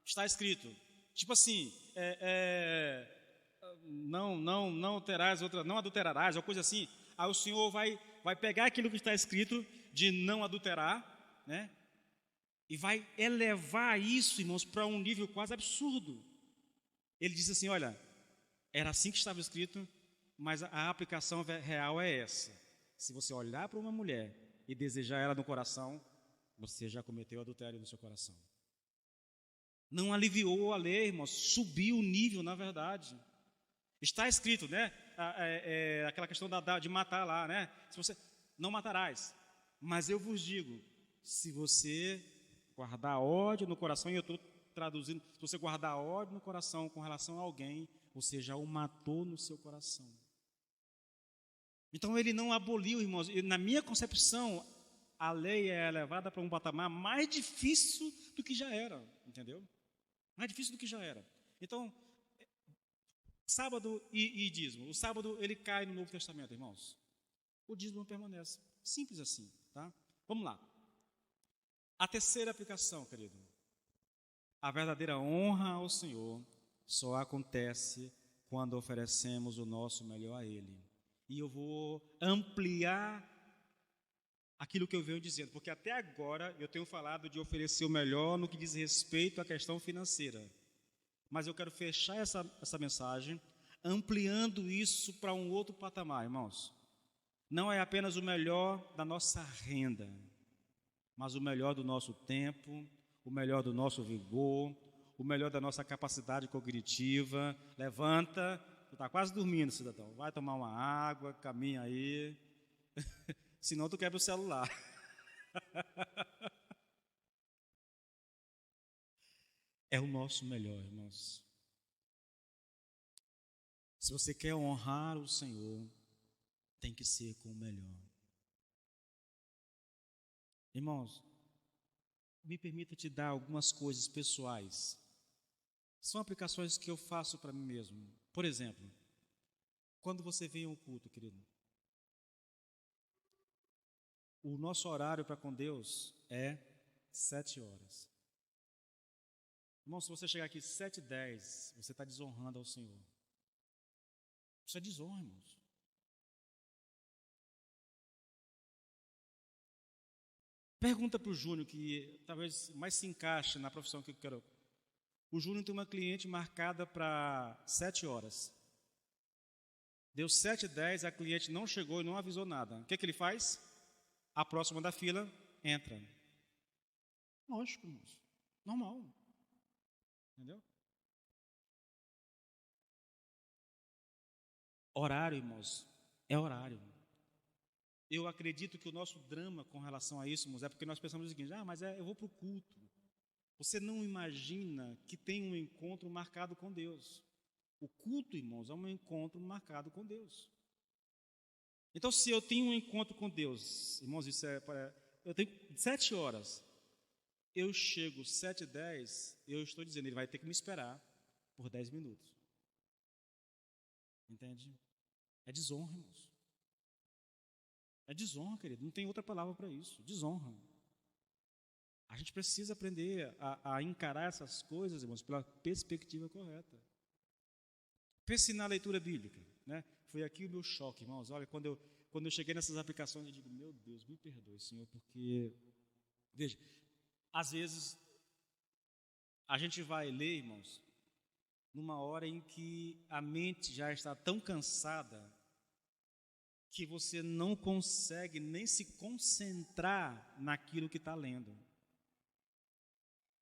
Está escrito. Tipo assim, não terás outra, não adulterarás, ou coisa assim. Aí o Senhor vai pegar aquilo que está escrito de não adulterar, né? E vai elevar isso, irmãos, para um nível quase absurdo. Ele diz assim, olha, era assim que estava escrito, mas a aplicação real é essa. Se você olhar para uma mulher e desejar ela no coração, você já cometeu adultério no seu coração. Não aliviou a lei, irmãos, subiu o nível, na verdade. Está escrito, né? Aquela questão de matar lá, né? Se você não matarás. Mas eu vos digo, se você guardar ódio no coração, e eu estou traduzindo, se você guardar ódio no coração com relação a alguém, você já o matou no seu coração. Então ele não aboliu, irmãos. Na minha concepção, a lei é levada para um patamar mais difícil do que já era, entendeu? Mais difícil do que já era. Então, sábado e dízimo. O sábado ele cai no Novo Testamento, irmãos. O dízimo permanece. Simples assim, tá? Vamos lá. A terceira aplicação, querido. A verdadeira honra ao Senhor só acontece quando oferecemos o nosso melhor a Ele. E eu vou ampliar aquilo que eu venho dizendo, porque até agora eu tenho falado de oferecer o melhor no que diz respeito à questão financeira. Mas eu quero fechar essa mensagem ampliando isso para um outro patamar, irmãos. Não é apenas o melhor da nossa renda, mas o melhor do nosso tempo, o melhor do nosso vigor, o melhor da nossa capacidade cognitiva. Levanta, tu está quase dormindo, cidadão. Vai tomar uma água, caminha aí, senão tu quebra o celular. É o nosso melhor, irmãos. Se você quer honrar o Senhor, tem que ser com o melhor. Irmãos, me permita te dar algumas coisas pessoais. São aplicações que eu faço para mim mesmo. Por exemplo, quando você vem ao culto, querido, o nosso horário para com Deus é 7 horas. Irmão, se você chegar aqui 7h10, você está desonrando ao Senhor. Isso é desonra, irmãos. Pergunta para o Júnior, que talvez mais se encaixe na profissão que eu quero. O Júnior tem uma cliente marcada para 7 horas. Deu 7h10, a cliente não chegou e não avisou nada. O que ele faz? A próxima da fila entra. Lógico, irmãos. Normal. Entendeu? Horário, irmãos, é horário. Eu acredito que o nosso drama com relação a isso, irmãos, é porque nós pensamos o seguinte: mas eu vou para o culto. Você não imagina que tem um encontro marcado com Deus. O culto, irmãos, é um encontro marcado com Deus. Então, se eu tenho um encontro com Deus, irmãos, eu tenho 7 horas, eu chego 7h10, eu estou dizendo, ele vai ter que me esperar por 10 minutos. Entende? É desonra, irmãos. É desonra, querido. Não tem outra palavra para isso. Desonra. A gente precisa aprender a encarar essas coisas, irmãos, pela perspectiva correta. Pense na leitura bíblica, né? Foi aqui o meu choque, irmãos. Olha, quando eu cheguei nessas aplicações, eu digo, meu Deus, me perdoe, Senhor, porque, veja, às vezes, a gente vai ler, irmãos, numa hora em que a mente já está tão cansada que você não consegue nem se concentrar naquilo que está lendo.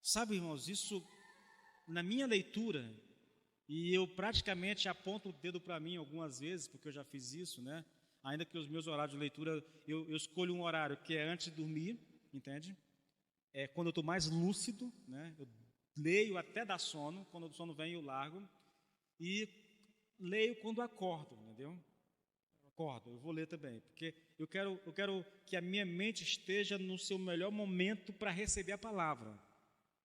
Sabe, irmãos, isso, na minha leitura, e eu praticamente aponto o dedo para mim algumas vezes, porque eu já fiz isso, né? Ainda que os meus horários de leitura, eu escolho um horário que é antes de dormir, entende? É quando eu estou mais lúcido, né? Eu leio até dar sono, quando o sono vem eu largo, e leio quando acordo, entendeu? Acordo, eu vou ler também, porque eu quero que a minha mente esteja no seu melhor momento para receber a palavra.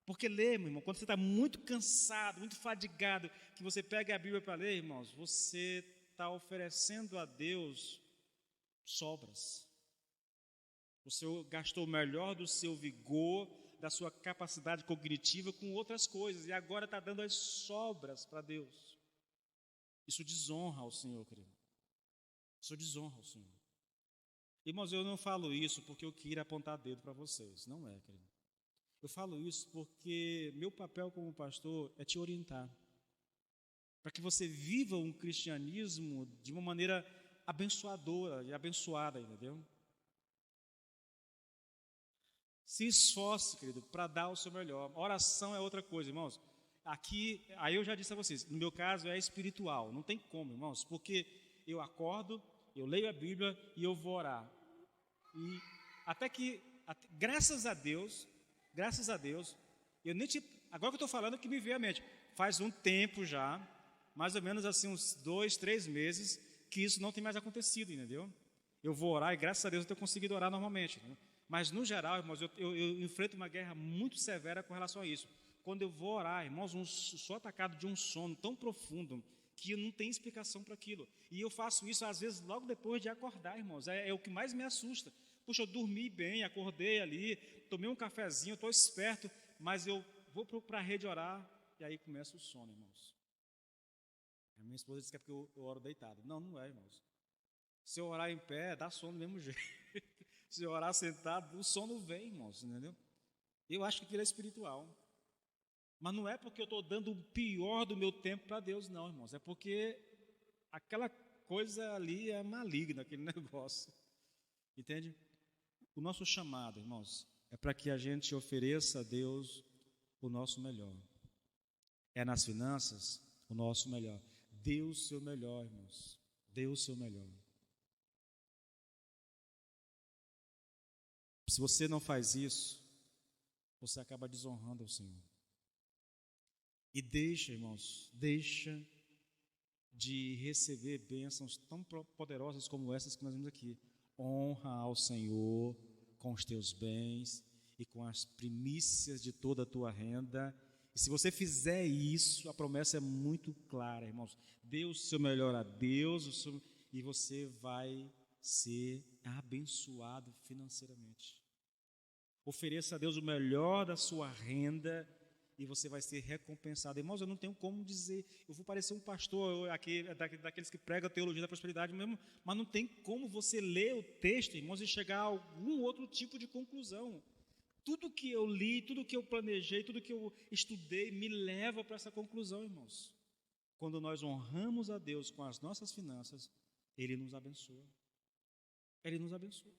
Porque ler, meu irmão, quando você está muito cansado, muito fadigado, que você pega a Bíblia para ler, irmãos, você está oferecendo a Deus sobras. Você gastou o melhor do seu vigor, da sua capacidade cognitiva com outras coisas, e agora está dando as sobras para Deus. Isso desonra ao Senhor, querido. Isso desonra ao Senhor. Irmãos, eu não falo isso porque eu queira apontar dedo para vocês. Não é, querido. Eu falo isso porque meu papel como pastor é te orientar. Para que você viva um cristianismo de uma maneira abençoadora e abençoada, entendeu? Se esforce, querido, para dar o seu melhor. Oração é outra coisa, irmãos. Aqui, aí eu já disse a vocês, no meu caso é espiritual. Não tem como, irmãos, porque eu acordo, eu leio a Bíblia e eu vou orar. E graças a Deus, eu nem te, agora que eu estou falando que me veio à mente, faz um tempo já, mais ou menos assim uns 2, 3 meses, que isso não tem mais acontecido, entendeu? Eu vou orar e graças a Deus eu tenho conseguido orar normalmente, né? Mas no geral, irmãos, eu enfrento uma guerra muito severa com relação a isso. Quando eu vou orar, irmãos, sou atacado de um sono tão profundo que eu não tenho explicação para aquilo. E eu faço isso, às vezes, logo depois de acordar, irmãos. É o que mais me assusta. Puxa, eu dormi bem, acordei ali, tomei um cafezinho, estou esperto, mas eu vou para a rede orar e aí começa o sono, irmãos. A minha esposa disse que é porque eu oro deitado. Não, não é, irmãos. Se eu orar em pé, dá sono do mesmo jeito. Se eu orar sentado, o sono vem, irmãos, entendeu? Eu acho que aquilo é espiritual. Mas não é porque eu estou dando o pior do meu tempo para Deus, não, irmãos. É porque aquela coisa ali é maligna, aquele negócio. Entende? O nosso chamado, irmãos, é para que a gente ofereça a Deus o nosso melhor. É nas finanças, o nosso melhor. Dê o seu melhor, irmãos. Dê o seu melhor. Se você não faz isso, você acaba desonrando ao Senhor. E deixa, irmãos, de receber bênçãos tão poderosas como essas que nós vimos aqui. Honra ao Senhor com os teus bens e com as primícias de toda a tua renda. E se você fizer isso, a promessa é muito clara, irmãos. Dê o seu melhor a Deus e você vai ser abençoado financeiramente. Ofereça a Deus o melhor da sua renda e você vai ser recompensado. Irmãos, eu não tenho como dizer, eu vou parecer um pastor daqueles que pregam a teologia da prosperidade mesmo, mas não tem como você ler o texto, irmãos, e chegar a algum outro tipo de conclusão. Tudo que eu li, tudo que eu planejei, tudo que eu estudei, me leva para essa conclusão, irmãos. Quando nós honramos a Deus com as nossas finanças, Ele nos abençoa. Ele nos abençoa.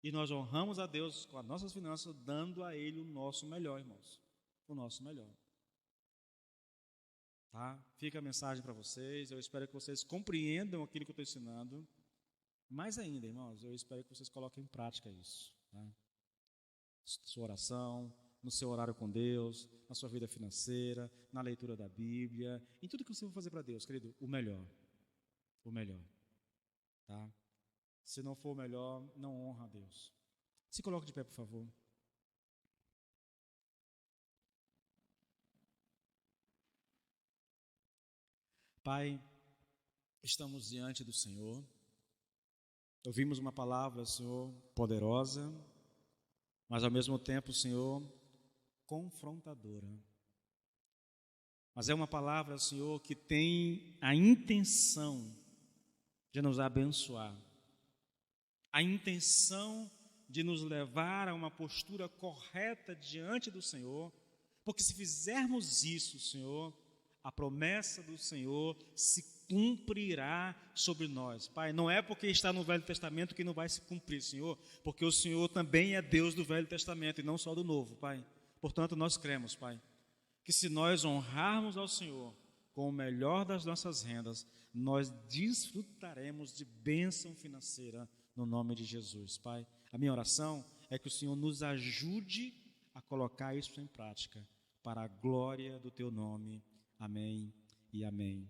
E nós honramos a Deus com as nossas finanças, dando a Ele o nosso melhor, irmãos. O nosso melhor. Tá? Fica a mensagem para vocês. Eu espero que vocês compreendam aquilo que eu estou ensinando. Mais ainda, irmãos, eu espero que vocês coloquem em prática isso. Tá? Sua oração, no seu horário com Deus, na sua vida financeira, na leitura da Bíblia, em tudo que você for fazer para Deus, querido, o melhor. O melhor. Tá? Se não for o melhor, não honra a Deus. Se coloque de pé, por favor. Pai, estamos diante do Senhor. Ouvimos uma palavra, Senhor, poderosa, mas ao mesmo tempo, Senhor, confrontadora. Mas é uma palavra, Senhor, que tem a intenção de nos abençoar. A intenção de nos levar a uma postura correta diante do Senhor, porque se fizermos isso, Senhor, a promessa do Senhor se cumprirá sobre nós. Pai, não é porque está no Velho Testamento que não vai se cumprir, Senhor, porque o Senhor também é Deus do Velho Testamento e não só do Novo, Pai. Portanto, nós cremos, Pai, que se nós honrarmos ao Senhor com o melhor das nossas rendas, nós desfrutaremos de bênção financeira no nome de Jesus, Pai. A minha oração é que o Senhor nos ajude a colocar isso em prática, para a glória do Teu nome. Amém e amém.